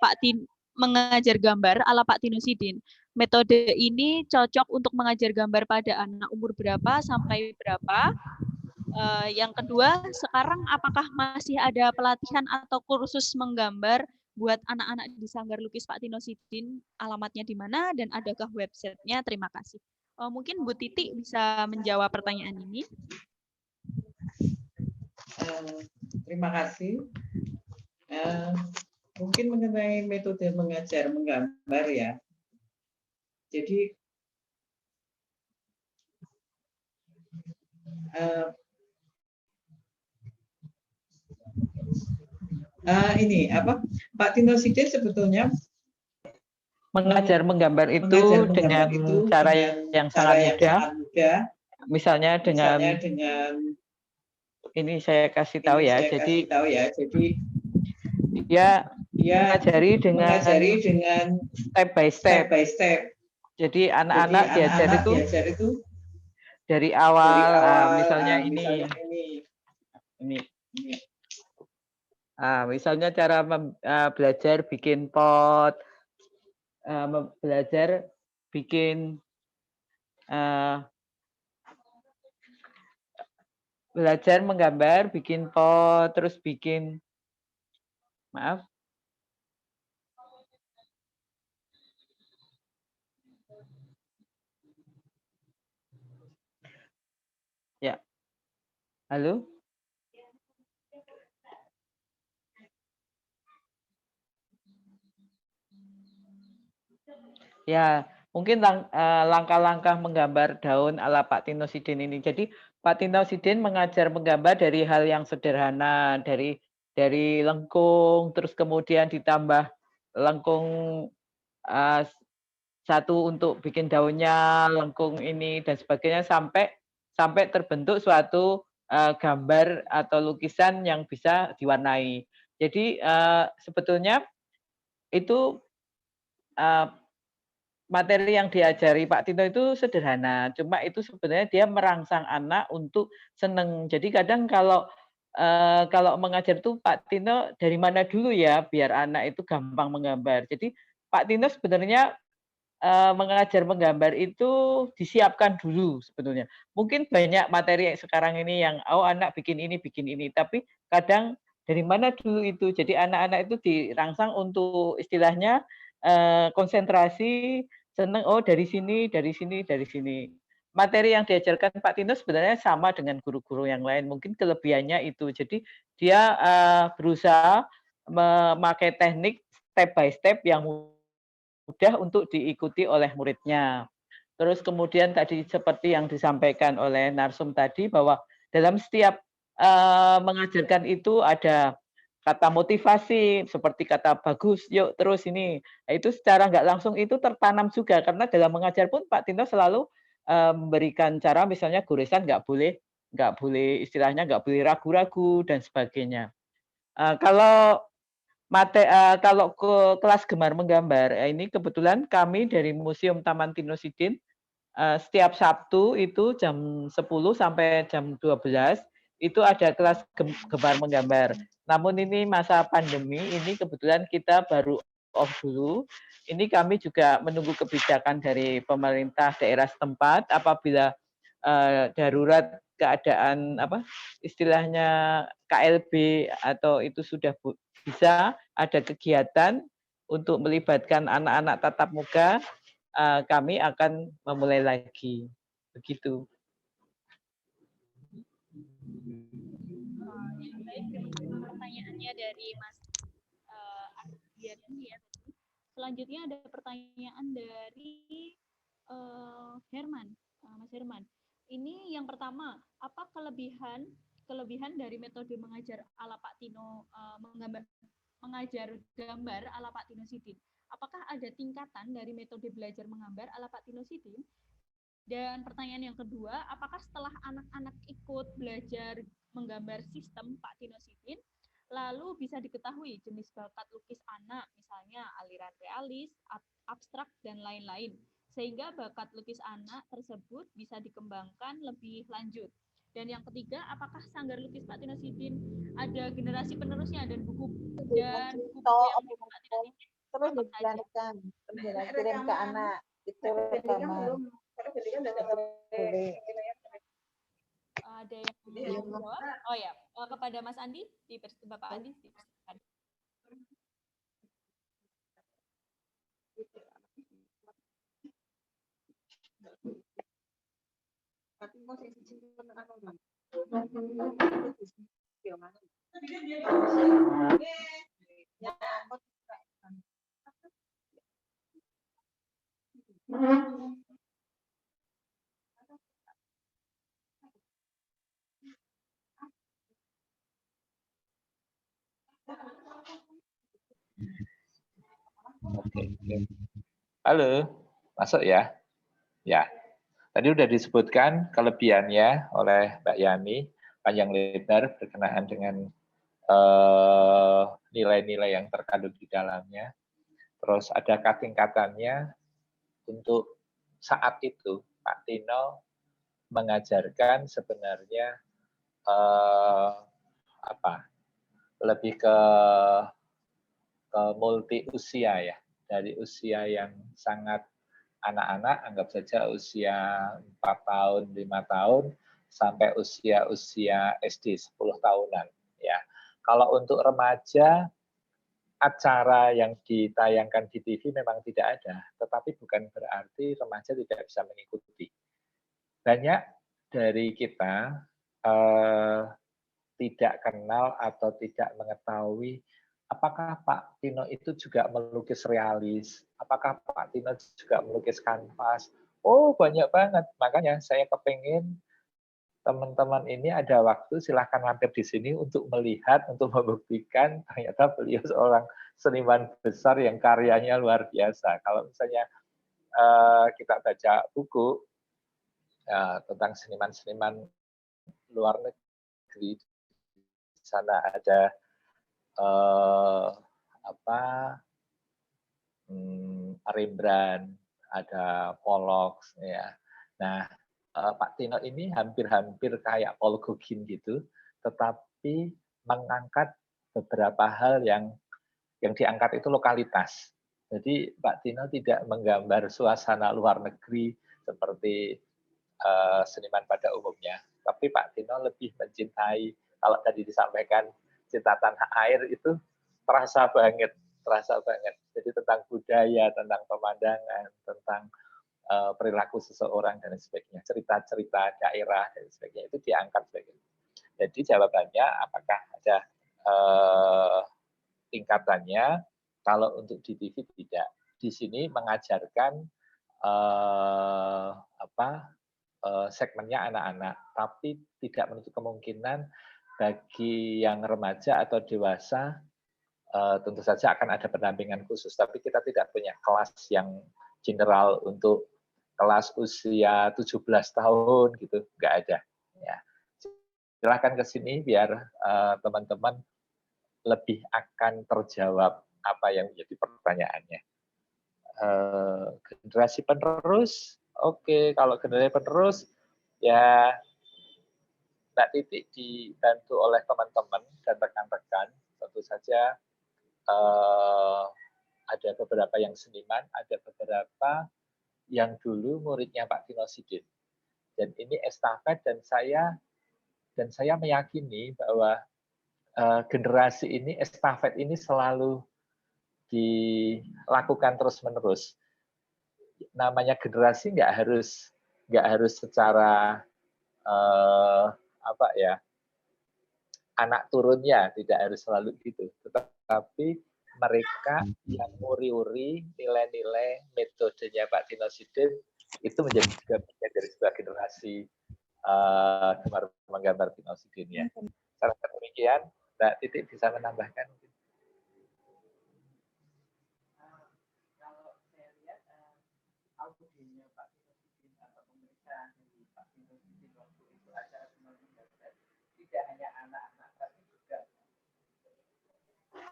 mengajar gambar ala Pak Tino Sidin? Metode ini cocok untuk mengajar gambar pada anak umur berapa sampai berapa? Yang kedua, sekarang apakah masih ada pelatihan atau kursus menggambar buat anak-anak di Sanggar Lukis Pak Tino Sidin? Alamatnya di mana dan adakah websitenya? Terima kasih. Mungkin Bu Titi bisa menjawab pertanyaan ini. Terima kasih. Mungkin mengenai metode mengajar menggambar ya. Jadi ini apa Pak Tino Sidin sebetulnya mengajar menggambar itu dengan cara yang sangat mudah. Misalnya dengan ini saya kasih tahu ya. Jadi dia mengajari dengan step by step. Jadi anak-anak diajar itu dari awal, misalnya ini. Misalnya cara belajar bikin pot, belajar bikin belajar menggambar, bikin pot, terus bikin ya, halo. Ya, mungkin langkah-langkah menggambar daun ala Pak Tino Sidin ini. Jadi Pak Tino Sidin mengajar menggambar dari hal yang sederhana, dari lengkung, terus kemudian ditambah lengkung satu untuk bikin daunnya, lengkung ini dan sebagainya sampai terbentuk suatu gambar atau lukisan yang bisa diwarnai. Jadi sebetulnya itu materi yang diajari Pak Tino itu sederhana, cuma itu sebenarnya dia merangsang anak untuk seneng. Jadi kadang kalau mengajar tuh Pak Tino dari mana dulu ya biar anak itu gampang menggambar. Jadi Pak Tino sebenarnya mengajar menggambar itu disiapkan dulu sebetulnya. Mungkin banyak materi sekarang ini yang anak bikin ini, tapi kadang dari mana dulu itu. Jadi anak-anak itu dirangsang untuk istilahnya konsentrasi, seneng dari sini. Materi yang diajarkan Pak Tino sebenarnya sama dengan guru-guru yang lain. Mungkin kelebihannya itu. Jadi dia berusaha memakai teknik step by step yang mudah untuk diikuti oleh muridnya. Terus kemudian tadi seperti yang disampaikan oleh Narsum tadi bahwa dalam setiap mengajarkan itu ada kata motivasi seperti kata bagus, yuk terus ini. Nah, itu secara nggak langsung itu tertanam juga karena dalam mengajar pun Pak Tino selalu memberikan cara misalnya goresan nggak boleh istilahnya nggak boleh ragu-ragu dan sebagainya. Kalau ke kelas gemar menggambar, ini kebetulan kami dari Museum Taman Tino Sidin setiap Sabtu itu jam 10 sampai jam 12 itu ada kelas gemar menggambar. Namun ini masa pandemi, ini kebetulan kita baru off dulu. Ini kami juga menunggu kebijakan dari pemerintah daerah setempat apabila darurat keadaan apa istilahnya KLB atau itu sudah bisa ada kegiatan untuk melibatkan anak-anak tatap muka, kami akan memulai lagi. Begitu. Baik, terima kasih pertanyaannya dari Mas Ardian ya. Selanjutnya ada pertanyaan dari Herman, Mas Herman. Ini yang pertama, apa kelebihan dari metode mengajar ala Pak Tino mengajar gambar ala Pak Tino Sidin? Apakah ada tingkatan dari metode belajar menggambar ala Pak Tino Sidin? Dan pertanyaan yang kedua, apakah setelah anak-anak ikut belajar menggambar sistem Pak Tino Sidin, lalu bisa diketahui jenis bakat lukis anak, misalnya aliran realis, abstrak, dan lain-lain, sehingga bakat lukis anak tersebut bisa dikembangkan lebih lanjut. Dan yang ketiga, apakah Sanggar Lukis Pak Tino Sidin ada generasi penerusnya dan buku-buku yang Pak Tino Sidin terus dilanjutkan, kirim ke anak itu rekaman. Ada yang mau jawab? Oh ya, kepada Mas Andi, Bapak Andi, dipersilakan. Halo, masuk ya? Ya, tadi udah disebutkan kelebihannya oleh Mbak Yani, panjang lebar berkenaan dengan nilai-nilai yang terkandung di dalamnya. Terus ada tingkatannya untuk saat itu Pak Tino mengajarkan sebenarnya lebih ke multi usia ya, dari usia yang sangat anak-anak, anggap saja usia 4 tahun, 5 tahun, sampai usia SD 10 tahunan. Ya. Kalau untuk remaja, acara yang ditayangkan di TV memang tidak ada, tetapi bukan berarti remaja tidak bisa mengikuti. Banyak dari kita tidak kenal atau tidak mengetahui apakah Pak Tino itu juga melukis realis, apakah Pak Tino juga melukis kanvas. Oh, banyak banget. Makanya saya kepengen teman-teman ini ada waktu silahkan mampir di sini untuk melihat, untuk membuktikan ternyata beliau seorang seniman besar yang karyanya luar biasa. Kalau misalnya kita baca buku tentang seniman-seniman luar negeri, di sana ada Rembrandt, ada Pollock, ya. Nah, Pak Tino ini hampir-hampir kayak Paul Gauguin gitu, tetapi mengangkat beberapa hal yang diangkat itu lokalitas. Jadi Pak Tino tidak menggambar suasana luar negeri seperti seniman pada umumnya, tapi Pak Tino lebih mencintai, kalau tadi disampaikan cinta tanah air itu terasa banget. Jadi tentang budaya, tentang pemandangan, tentang perilaku seseorang dan sebagainya, cerita-cerita daerah dan sebagainya itu diangkat sebagainya. Jadi jawabannya apakah ada tingkatannya? Kalau untuk di TV tidak. Di sini mengajarkan segmennya anak-anak, tapi tidak menutup kemungkinan bagi yang remaja atau dewasa tentu saja akan ada pendampingan khusus, tapi kita tidak punya kelas yang general untuk kelas usia 17 tahun gitu, nggak ada. Ya. Silahkan ke sini biar teman-teman lebih akan terjawab apa yang menjadi pertanyaannya. Generasi penerus, oke, kalau generasi penerus ya Mbak Titi dibantu oleh teman-teman dan rekan-rekan, tentu saja ada beberapa yang seniman, ada beberapa yang dulu muridnya Pak Tino Sidin. Dan ini estafet, dan saya meyakini bahwa generasi ini, estafet ini selalu dilakukan terus-menerus. Namanya generasi nggak harus secara anak turunnya, tidak harus selalu gitu. Tetapi mereka yang uri-uri nilai-nilai metodenya Pak Tino Sidin itu menjadi juga bagian dari sebuah generasi gemar menggambar Tino Sidin ya. Salah satu demikian, Mbak Titik bisa menambahkan? Kalau saya lihat audiennya Pak Tino Sidin atau pemeriksaan dari Pak Tino Sidin waktu itu acara tidak hanya anak-anak,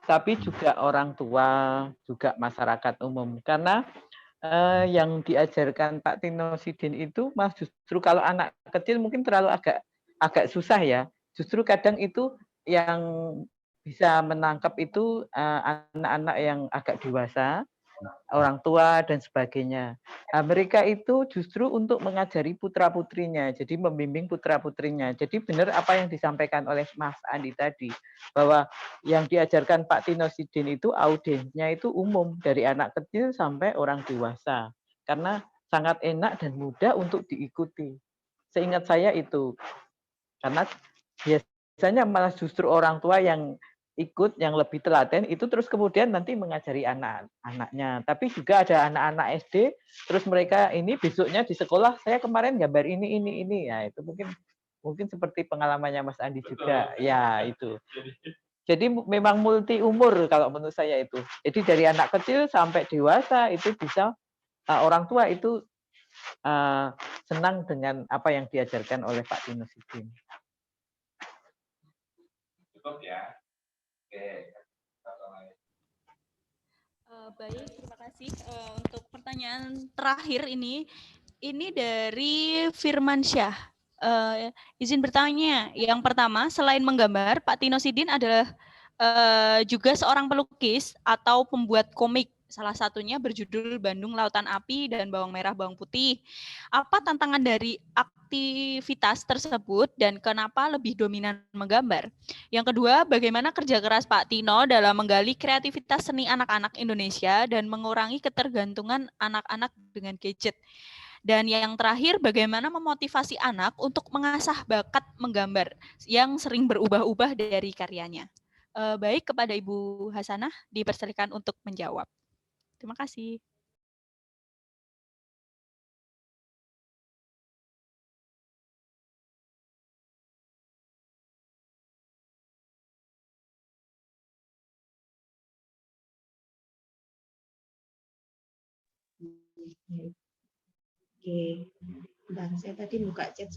tapi juga orang tua, juga masyarakat umum. Karena yang diajarkan Pak Tino Sidin itu, Mas, justru kalau anak kecil mungkin terlalu agak susah ya. Justru kadang itu yang bisa menangkap itu anak-anak yang agak dewasa, orang tua dan sebagainya. Nah, mereka itu justru untuk mengajari putra-putrinya, jadi membimbing putra-putrinya. Jadi benar apa yang disampaikan oleh Mas Andi tadi, bahwa yang diajarkan Pak Tino Sidin itu audiensnya itu umum, dari anak kecil sampai orang dewasa. Karena sangat enak dan mudah untuk diikuti. Seingat saya itu. Karena biasanya malah justru orang tua yang ikut, yang lebih telaten itu terus kemudian nanti mengajari anak-anaknya. Tapi juga ada anak-anak SD, terus mereka ini besoknya di sekolah, saya kemarin gambar ini. Ya itu mungkin seperti pengalamannya Mas Andi juga. Ya itu. Jadi memang multi umur kalau menurut saya itu. Jadi dari anak kecil sampai dewasa itu bisa orang tua itu senang dengan apa yang diajarkan oleh Pak Tino Sidin. Cukup ya. Oke. Baik, terima kasih untuk pertanyaan terakhir ini dari Firmansyah. Izin bertanya, yang pertama, selain menggambar, Pak Tino Sidin adalah juga seorang pelukis atau pembuat komik. Salah satunya berjudul Bandung Lautan Api dan Bawang Merah Bawang Putih. Apa tantangan dari aktivitas tersebut dan kenapa lebih dominan menggambar? Yang kedua, bagaimana kerja keras Pak Tino dalam menggali kreativitas seni anak-anak Indonesia dan mengurangi ketergantungan anak-anak dengan gadget? Dan yang terakhir, bagaimana memotivasi anak untuk mengasah bakat menggambar yang sering berubah-ubah dari karyanya? Baik, kepada Ibu Hasanah, dipersilakan untuk menjawab. Terima kasih. Oke, bentar, saya tadi buka chat.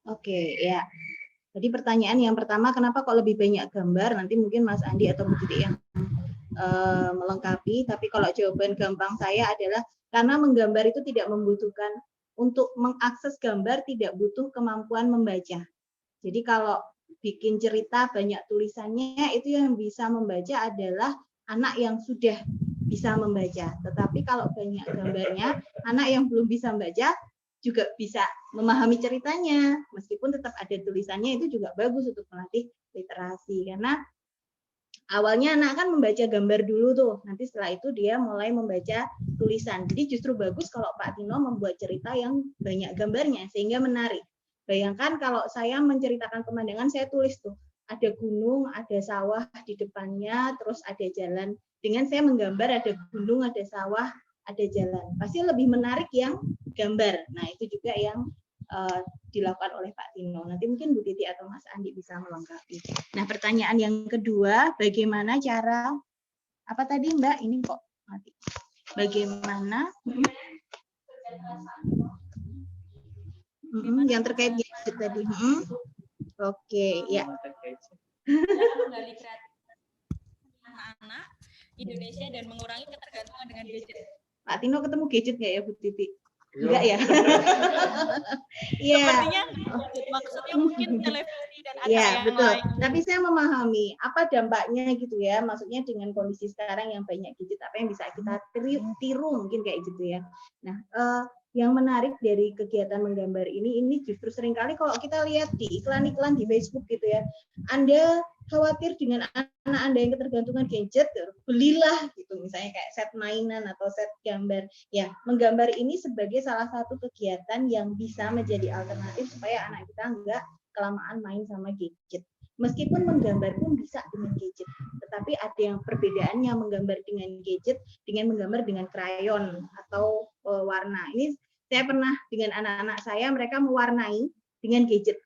Oke, ya. Jadi pertanyaan yang pertama, kenapa kok lebih banyak gambar? Nanti mungkin Mas Andi atau Bu Titik yang melengkapi. Tapi kalau jawaban gampang saya adalah karena menggambar itu tidak membutuhkan, untuk mengakses gambar tidak butuh kemampuan membaca. Jadi kalau bikin cerita banyak tulisannya, itu yang bisa membaca adalah anak yang sudah bisa membaca. Tetapi kalau banyak gambarnya, anak yang belum bisa membaca juga bisa memahami ceritanya. Meskipun tetap ada tulisannya, itu juga bagus untuk melatih literasi. Karena awalnya anak kan membaca gambar dulu tuh, nanti setelah itu dia mulai membaca tulisan. Jadi justru bagus kalau Pak Tino membuat cerita yang banyak gambarnya, sehingga menarik. Bayangkan kalau saya menceritakan pemandangan, saya tulis tuh, ada gunung, ada sawah di depannya, terus ada jalan. Dengan saya menggambar ada gunung, ada sawah, ada jalan. Pasti lebih menarik yang gambar. Nah, itu juga yang dilakukan oleh Pak Tino. Nanti mungkin Bu Titi atau Mas Andi bisa melengkapi. Nah, pertanyaan yang kedua, bagaimana cara, apa tadi Mbak? Ini kok mati. Bagaimana yang terkait gadget tadi? Oke, ya. Menggali kreativitas anak-anak Indonesia dan mengurangi ketergantungan dengan gadget. Pak Tino ketemu gadget nggak ya Bu Titi? Enggak ya? Iya. Sepertinya maksudnya mungkin televisi dan acara yang betul. lain. Tapi saya memahami apa dampaknya gitu ya. Maksudnya dengan kondisi sekarang yang banyak gadget, apa yang bisa kita tiru mungkin kayak gitu ya. Nah, Yang menarik dari kegiatan menggambar ini justru seringkali kalau kita lihat di iklan-iklan di Facebook gitu ya, Anda khawatir dengan anak Anda yang ketergantungan gadget, belilah gitu, misalnya kayak set mainan atau set gambar. Ya, menggambar ini sebagai salah satu kegiatan yang bisa menjadi alternatif supaya anak kita enggak kelamaan main sama gadget. Meskipun menggambar pun bisa dengan gadget, tetapi ada yang perbedaannya menggambar dengan gadget dengan menggambar dengan krayon atau warna. Ini saya pernah dengan anak-anak saya, mereka mewarnai dengan gadget.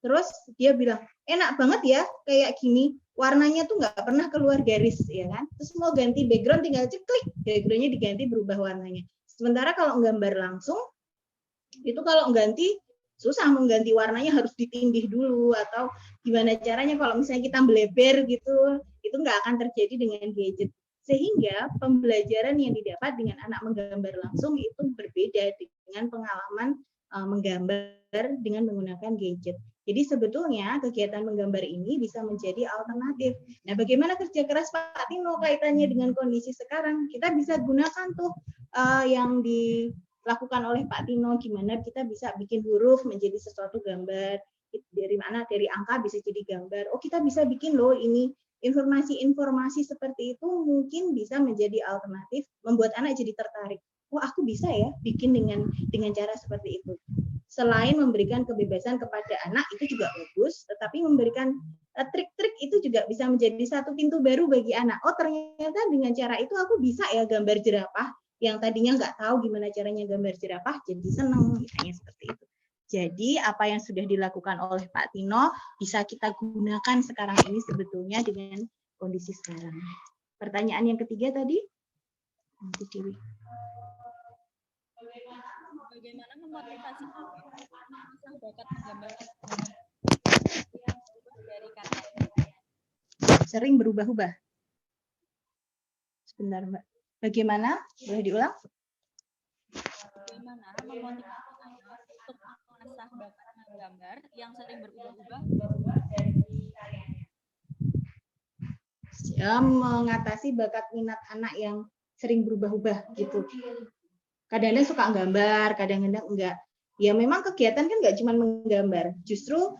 Terus dia bilang, enak banget ya kayak gini, warnanya tuh nggak pernah keluar garis, ya kan? Terus mau ganti background tinggal klik, backgroundnya diganti berubah warnanya. Sementara kalau gambar langsung, itu kalau ganti susah, mengganti warnanya harus ditindih dulu atau gimana caranya kalau misalnya kita bleber gitu, itu nggak akan terjadi dengan gadget. Sehingga pembelajaran yang didapat dengan anak menggambar langsung itu berbeda dengan pengalaman menggambar dengan menggunakan gadget. Jadi sebetulnya kegiatan menggambar ini bisa menjadi alternatif. Nah, bagaimana kerja keras Pak Tino kaitannya dengan kondisi sekarang? Kita bisa gunakan tuh yang dilakukan oleh Pak Tino, gimana kita bisa bikin huruf menjadi sesuatu gambar, dari mana dari angka bisa jadi gambar. Oh, kita bisa bikin loh ini, informasi-informasi seperti itu mungkin bisa menjadi alternatif, membuat anak jadi tertarik. Oh, aku bisa ya bikin dengan cara seperti itu. Selain memberikan kebebasan kepada anak, itu juga bagus, tetapi memberikan trik-trik itu juga bisa menjadi satu pintu baru bagi anak. Oh, ternyata dengan cara itu aku bisa ya gambar jerapah, yang tadinya nggak tahu gimana caranya gambar jerapah, jadi senang, misalnya seperti itu. Jadi apa yang sudah dilakukan oleh Pak Tino bisa kita gunakan sekarang ini sebetulnya dengan kondisi sekarang. Pertanyaan yang ketiga tadi, bagaimana memotivasi bakat menggambar dari kata sering berubah-ubah. Sebentar, Mbak. Bagaimana? Boleh diulang? Bagaimana memotivasi anak untuk mengasah bakat menggambar yang sering berubah-ubah? Ya, mengatasi bakat minat anak yang sering berubah-ubah gitu. Kadang-kadang suka gambar, kadang-kadang enggak. Ya memang kegiatan kan enggak cuma menggambar. Justru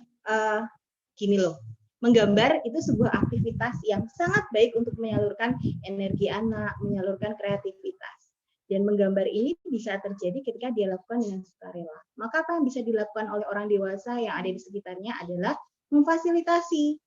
gini loh, menggambar itu sebuah aktivitas yang sangat baik untuk menyalurkan energi anak, menyalurkan kreativitas. Dan menggambar ini bisa terjadi ketika dia lakukan dengan sukarela. Maka apa yang bisa dilakukan oleh orang dewasa yang ada di sekitarnya adalah memfasilitasi,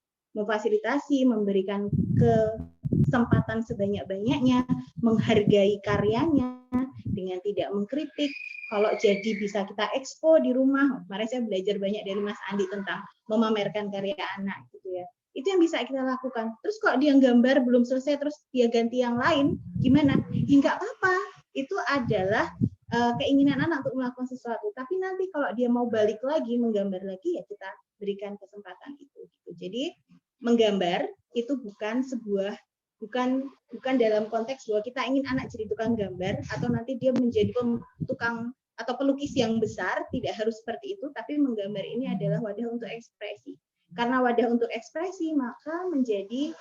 memberikan kesempatan sebanyak-banyaknya, menghargai karyanya dengan tidak mengkritik. Kalau jadi bisa kita expo di rumah. Kemarin saya belajar banyak dari Mas Andi tentang memamerkan karya anak gitu ya. Itu yang bisa kita lakukan. Terus kalau dia gambar belum selesai terus dia ganti yang lain, gimana? Ya nggak apa-apa. Itu adalah keinginan anak untuk melakukan sesuatu. Tapi nanti kalau dia mau balik lagi, menggambar lagi, ya kita berikan kesempatan itu. Gitu. Jadi menggambar itu bukan dalam konteks bahwa kita ingin anak jadi tukang gambar atau nanti dia menjadi tukang atau pelukis yang besar, tidak harus seperti itu, tapi menggambar ini adalah wadah untuk ekspresi. Karena wadah untuk ekspresi, maka menjadi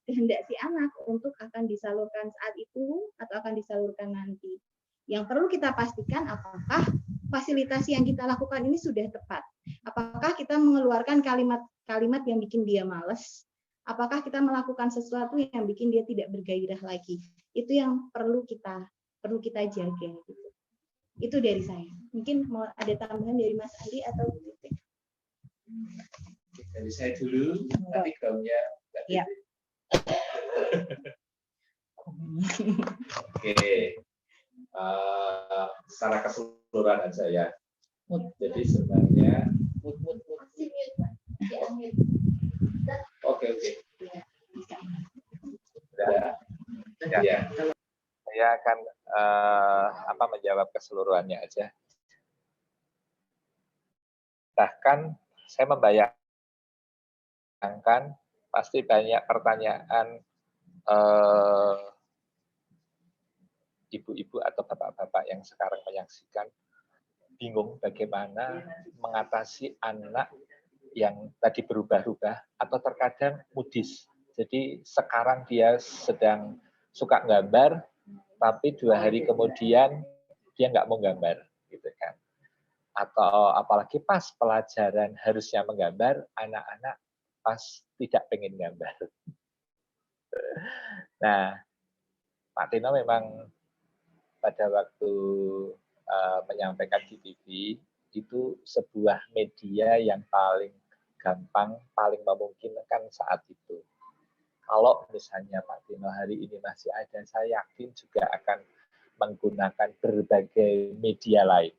kehendak si anak untuk akan disalurkan saat itu atau akan disalurkan nanti. Yang perlu kita pastikan apakah fasilitasi yang kita lakukan ini sudah tepat. Apakah kita mengeluarkan kalimat yang bikin dia malas? Apakah kita melakukan sesuatu yang bikin dia tidak bergairah lagi? Itu yang perlu kita jaga. Gitu. Itu dari saya. Mungkin mau ada tambahan dari Mas Andi atau Titik? Dari saya dulu, nanti gaungnya. Ya. Oke. Secara keseluruhan aja ya. Jadi sebenarnya Oke. Ya. Saya akan menjawab keseluruhannya aja. Bahkan saya membayangkan pasti banyak pertanyaan ibu-ibu atau bapak-bapak yang sekarang menyaksikan bingung bagaimana mengatasi anak yang tadi berubah-ubah atau terkadang mudis. Jadi sekarang dia sedang suka gambar, tapi 2 hari kemudian dia nggak mau gambar, gitu kan. Atau apalagi pas pelajaran harusnya menggambar, anak-anak pas tidak pengen gambar. Nah, Pak Tino memang pada waktu menyampaikan di TV, itu sebuah media yang paling gampang, paling memungkinkan saat itu. Kalau misalnya Pak Tino hari ini masih ada, saya yakin juga akan menggunakan berbagai media lain.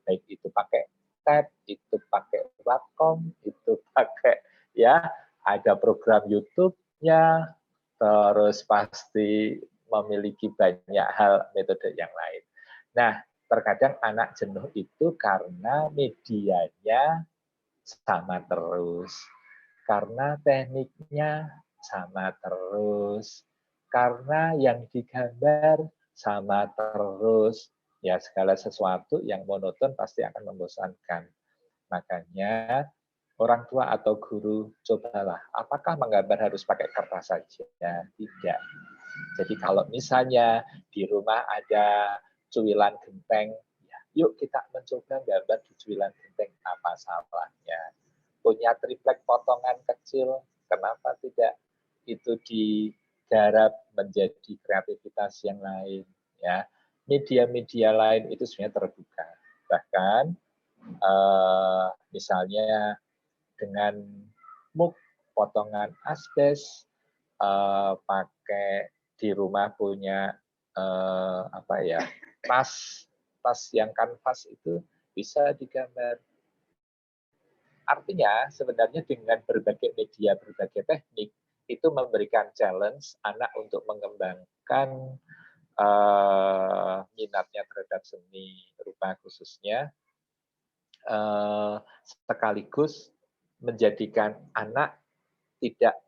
Baik itu pakai tab, itu pakai Wacom, itu pakai ya ada program YouTube-nya, terus pasti memiliki banyak hal metode yang lain. Nah, terkadang anak jenuh itu karena medianya sama terus, karena tekniknya sama terus, karena yang digambar sama terus. Ya, segala sesuatu yang monoton pasti akan membosankan. Makanya orang tua atau guru, cobalah, apakah menggambar harus pakai kertas saja? Tidak. Jadi kalau misalnya di rumah ada cuilan genteng, ya, yuk kita mencoba gambar di cuilan genteng, apa salahnya? Punya triplek potongan kecil, kenapa tidak itu digarap menjadi kreativitas yang lain? Ya, media-media lain itu sebenarnya terbuka. Bahkan misalnya dengan muk potongan asbes, pakai di rumah punya tas yang kanvas itu bisa digambar. Artinya sebenarnya dengan berbagai media, berbagai teknik itu memberikan challenge anak untuk mengembangkan minatnya terhadap seni rupa khususnya, sekaligus menjadikan anak tidak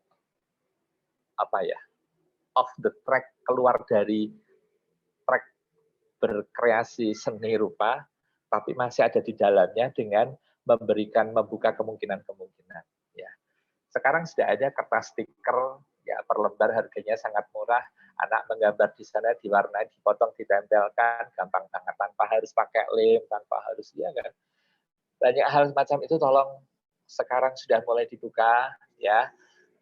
off the track, keluar dari track berkreasi seni rupa, tapi masih ada di dalamnya dengan membuka kemungkinan-kemungkinan. Ya. Sekarang sudah ada kertas stiker, ya per lembar harganya sangat murah. Anak menggambar di sana, diwarnai, dipotong, ditempelkan, gampang banget tanpa harus pakai lem, tanpa harus kan. Banyak hal semacam itu tolong sekarang sudah mulai dibuka, ya.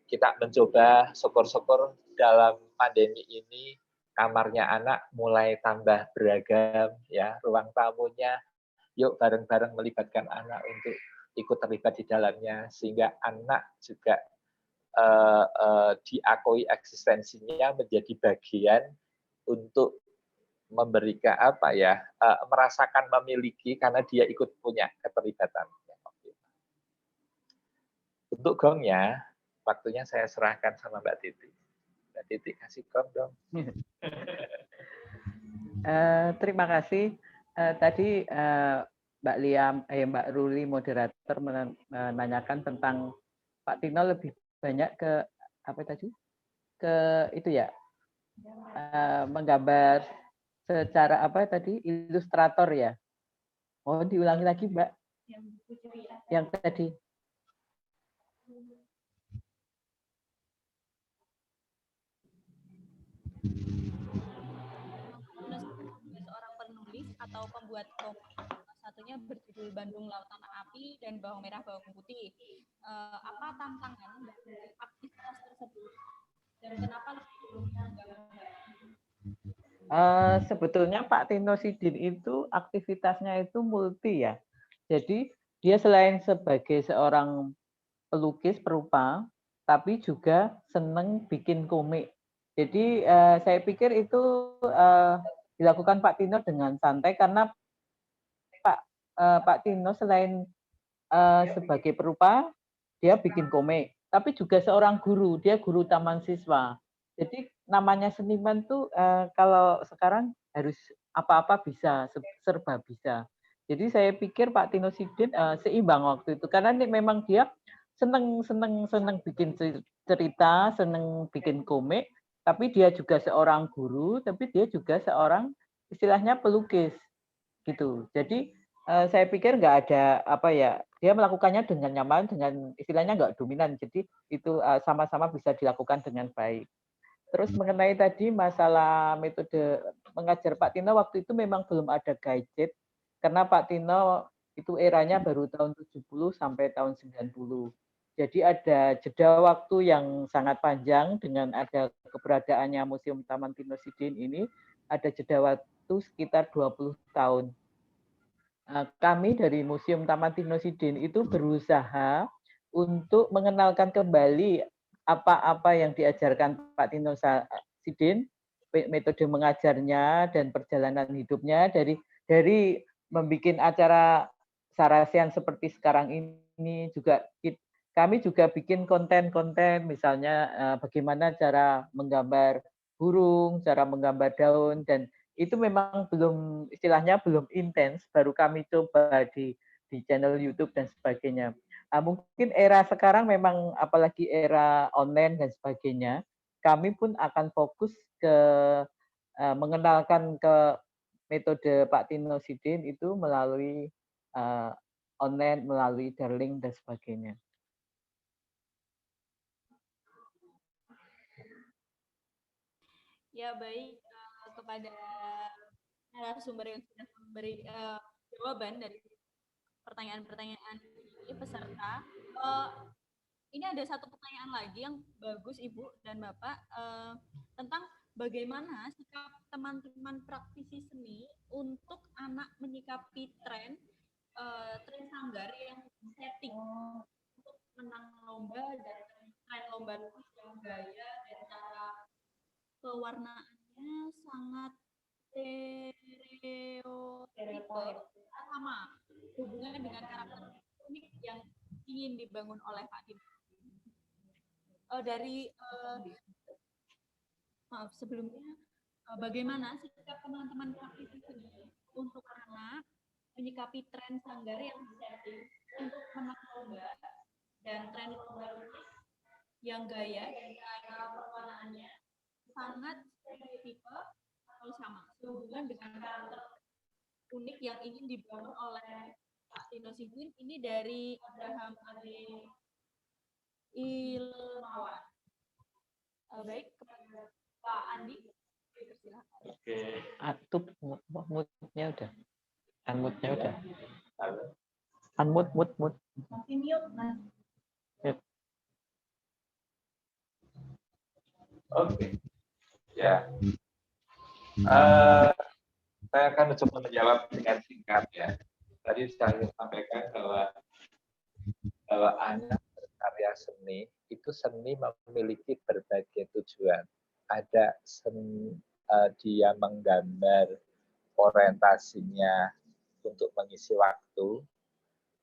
Kita mencoba, syukur-syukur dalam pandemi ini kamarnya anak mulai tambah beragam, ya, ruang tamunya. Yuk bareng-bareng melibatkan anak untuk ikut terlibat di dalamnya, sehingga anak juga diakui eksistensinya menjadi bagian untuk memberikan merasakan memiliki karena dia ikut punya keterlibatan. Untuk gongnya, waktunya saya serahkan sama Mbak Titi. Mbak Titi kasih gong dong. Terima kasih. Tadi Mbak Ruli moderator menanyakan tentang Pak Tino lebih banyak ke apa tadi? Ke itu ya, menggambar secara apa tadi? Ilustrator ya. Oh, diulangi lagi, Mbak. Yang tadi. Seorang penulis atau pembuat komik, satunya berjudul Bandung Lautan Api dan Bawang Merah Bawang Putih. Apa tantangan dari aktivitas tersebut dan kenapa sebetulnya Pak Tino Sidin itu aktivitasnya itu multi ya. Jadi dia selain sebagai seorang pelukis perupa, tapi juga seneng bikin komik. Jadi saya pikir itu dilakukan Pak Tino dengan santai karena Pak Tino selain sebagai perupa, dia bikin komik, tapi juga seorang guru, dia guru taman siswa. Jadi namanya seniman tuh kalau sekarang harus apa-apa bisa, serba bisa. Jadi saya pikir Pak Tino Sidin seimbang waktu itu karena memang dia seneng bikin cerita, seneng bikin komik, tapi dia juga seorang guru, tapi dia juga seorang istilahnya pelukis gitu. Jadi saya pikir nggak ada dia melakukannya dengan nyaman, dengan istilahnya nggak dominan. Jadi itu sama-sama bisa dilakukan dengan baik. Terus mengenai tadi masalah metode mengajar Pak Tino, waktu itu memang belum ada gadget, karena Pak Tino itu eranya baru tahun 70 sampai tahun 90. Jadi ada jeda waktu yang sangat panjang dengan ada keberadaannya Museum Taman Tino Sidin ini, ada jeda waktu sekitar 20 tahun. Kami dari Museum Taman Tino Sidin itu berusaha untuk mengenalkan kembali apa-apa yang diajarkan Pak Tino Sidin, metode mengajarnya dan perjalanan hidupnya dari membuat acara sarasian seperti sekarang ini juga kami juga bikin konten-konten, misalnya bagaimana cara menggambar burung, cara menggambar daun, dan itu memang belum, istilahnya belum intens, baru kami coba di channel YouTube dan sebagainya. Mungkin era sekarang memang apalagi era online dan sebagainya, kami pun akan fokus ke mengenalkan ke metode Pak Tino Sidin itu melalui online, melalui daring dan sebagainya. Ya baik, kepada narasumber yang sudah memberi jawaban dari pertanyaan-pertanyaan ini peserta. Ini ada satu pertanyaan lagi yang bagus Ibu dan Bapak tentang bagaimana sikap teman-teman praktisi seni untuk anak menyikapi tren sanggar yang setting untuk menang lomba dan tren lomba yang gaya dan cara pewarnaannya sangat stereotipe sama hubungan dengan karakter unik yang ingin dibangun oleh Pak Tino. Maaf sebelumnya, bagaimana sikap teman-teman praktisi seni untuk anak menyikapi tren sanggar yang setting untuk menang lomba dan tren lomba yang gaya dan cara pewarnaannya sangat stereotipe atau sama hubungan dengan karakter unik yang ingin dibangun oleh Pak Tino Sidin. Ini dari Abraham Ade Ilmawan. Baik, kepada Pak Andi, silakan. Oke. Atup mood-nya udah. Unmute-nya udah. Unmute, mute. Masih mute, Mas. Oke. Ya. Saya akan coba menjawab dengan singkat ya. Tadi saya sampaikan bahwa anak berkarya seni itu seni memiliki berbagai tujuan. Ada seni, dia menggambar orientasinya untuk mengisi waktu,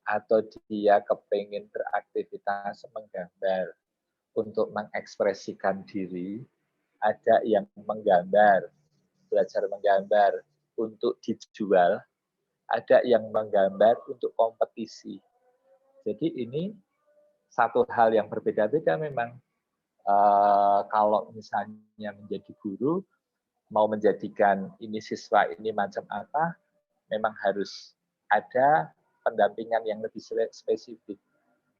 atau dia kepingin beraktivitas menggambar untuk mengekspresikan diri. Ada yang menggambar, belajar menggambar untuk dijual, ada yang menggambar untuk kompetisi. Jadi ini satu hal yang berbeda-beda memang. Kalau misalnya menjadi guru, mau menjadikan ini siswa ini macam apa, memang harus ada pendampingan yang lebih spesifik.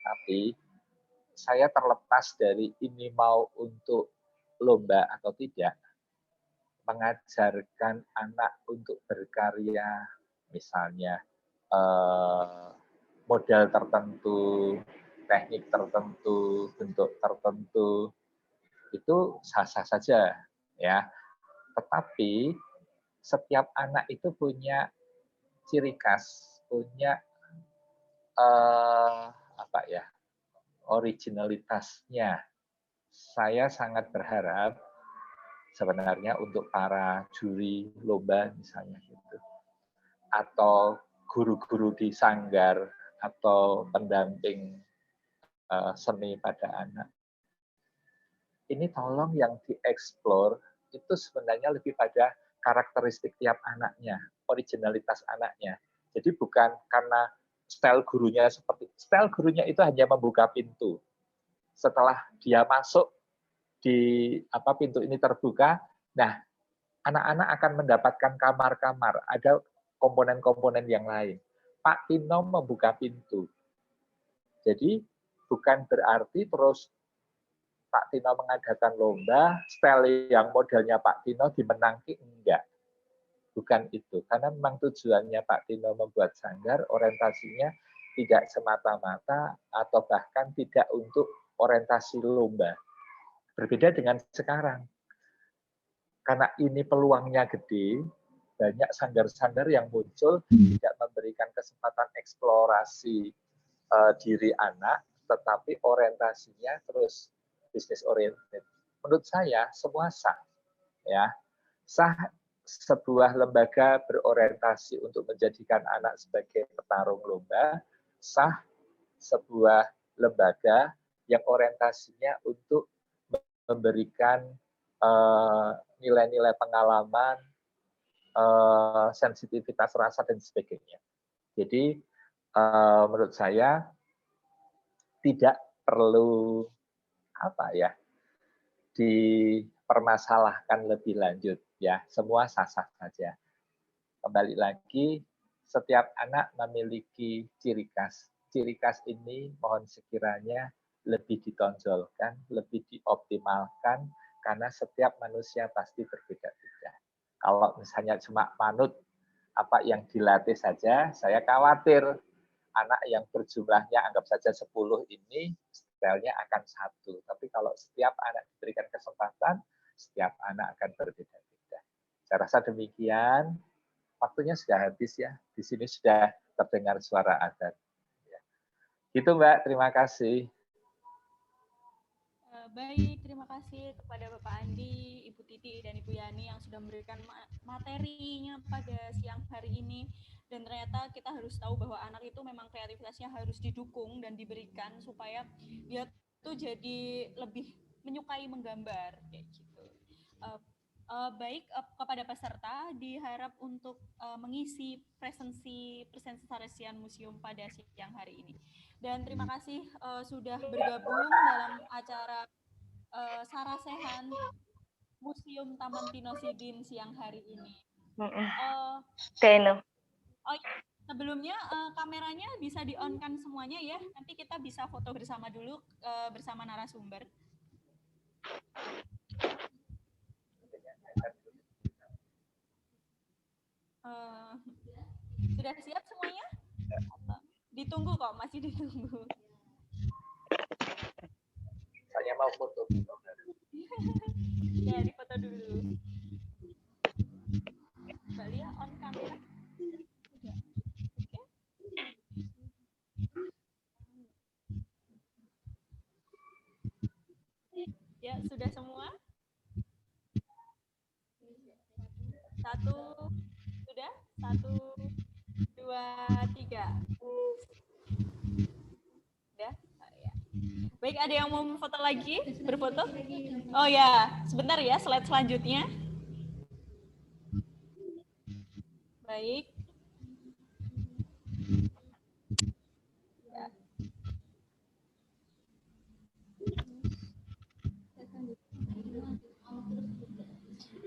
Tapi saya terlepas dari ini mau untuk lomba atau tidak, mengajarkan anak untuk berkarya, misalnya model tertentu, teknik tertentu, bentuk tertentu, itu sah-sah saja, ya. Tetapi setiap anak itu punya ciri khas, punya originalitasnya. Saya sangat berharap sebenarnya untuk para juri lomba misalnya gitu, atau guru-guru di sanggar atau pendamping seni pada anak, ini tolong yang dieksplor itu sebenarnya lebih pada karakteristik tiap anaknya, originalitas anaknya. Jadi bukan karena style gurunya seperti, style gurunya itu hanya membuka pintu. Setelah dia masuk di pintu ini terbuka, nah anak-anak akan mendapatkan kamar-kamar, ada komponen-komponen yang lain. Pak Tino membuka pintu. Jadi bukan berarti terus Pak Tino mengadakan lomba, style yang modelnya Pak Tino dimenangki, enggak. Bukan itu. Karena memang tujuannya Pak Tino membuat sanggar, orientasinya tidak semata-mata atau bahkan tidak untuk orientasi lomba. Berbeda dengan sekarang. Karena ini peluangnya gede, banyak sanggar-sanggar yang muncul tidak memberikan kesempatan eksplorasi diri anak, tetapi orientasinya terus bisnis oriented. Menurut saya semua sah, ya sah sebuah lembaga berorientasi untuk menjadikan anak sebagai petarung lomba, sah sebuah lembaga yang orientasinya untuk memberikan nilai-nilai pengalaman, sensitivitas rasa dan sebagainya. Jadi menurut saya tidak perlu dipermasalahkan lebih lanjut, ya semua sah-sah saja. Kembali lagi, setiap anak memiliki ciri khas. Ciri khas ini mohon sekiranya lebih ditonjolkan, lebih dioptimalkan, karena setiap manusia pasti berbeda-beda. Kalau misalnya cuma manut apa yang dilatih saja, saya khawatir anak yang berjumlahnya anggap saja 10 ini stylenya akan satu. Tapi kalau setiap anak diberikan kesempatan, setiap anak akan berbeda-beda. Saya rasa demikian. Waktunya sudah habis ya. Di sini sudah terdengar suara adzan. Gitu Mbak, terima kasih. Baik, terima kasih kepada Bapak Andi, Ibu Titi, dan Ibu Yani yang sudah memberikan materinya pada siang hari ini. Dan ternyata kita harus tahu bahwa anak itu memang kreativitasnya harus didukung dan diberikan supaya dia tuh jadi lebih menyukai menggambar kayak gitu. Baik, kepada peserta diharap untuk mengisi presentasian museum pada siang hari ini. Dan terima kasih sudah bergabung dalam acara Sarasehan Museum Taman Tinosidin siang hari ini. Sebelumnya kameranya bisa di-on-kan semuanya ya. Nanti kita bisa foto bersama dulu bersama narasumber. Sudah siap semuanya? Ditunggu kok, masih ditunggu. Saya mau foto. Ya, difoto dulu. Mbak Lia, on kamera. Ya, sudah semua? Satu, sudah? 1, 2, 3. Udah? Oh, ya. Baik, ada yang mau foto lagi? Berfoto? Oh ya, sebentar ya, slide selanjutnya. Baik.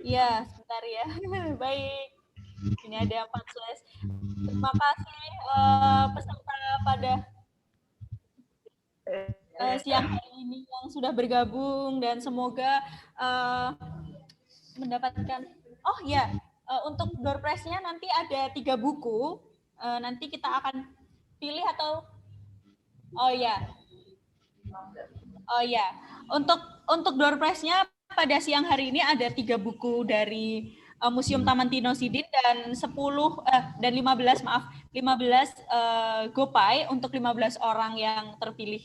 Ya, sebentar ya. Baik. Ini ada 4 slide. Terima kasih peserta pada siang hari ini yang sudah bergabung dan semoga mendapatkan. Oh ya, untuk door prize-nya nanti ada 3 buku. Nanti kita akan pilih atau oh ya, untuk door prize-nya pada siang hari ini ada 3 buku dari Museum Taman Tinosidin dan 15 GoPay untuk 15 orang yang terpilih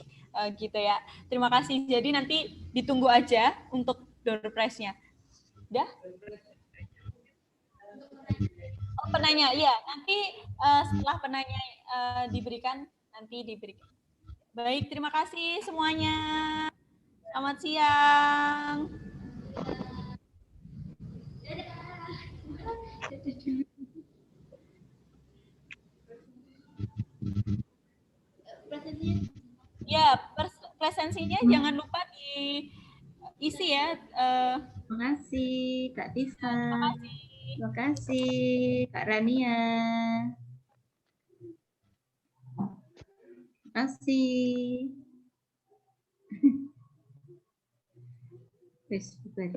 gitu ya. Terima kasih. Jadi nanti ditunggu aja untuk door prize-nya. Udah? Oh, penanya, ya. Nanti setelah penanya diberikan, nanti diberikan. Baik, terima kasih semuanya. Selamat siang. Ya, presensinya jangan lupa diisi ya. Terima kasih Kak Tisa. Terima kasih. Terima kasih Kak Rania. Terima kasih. Wis, bubar.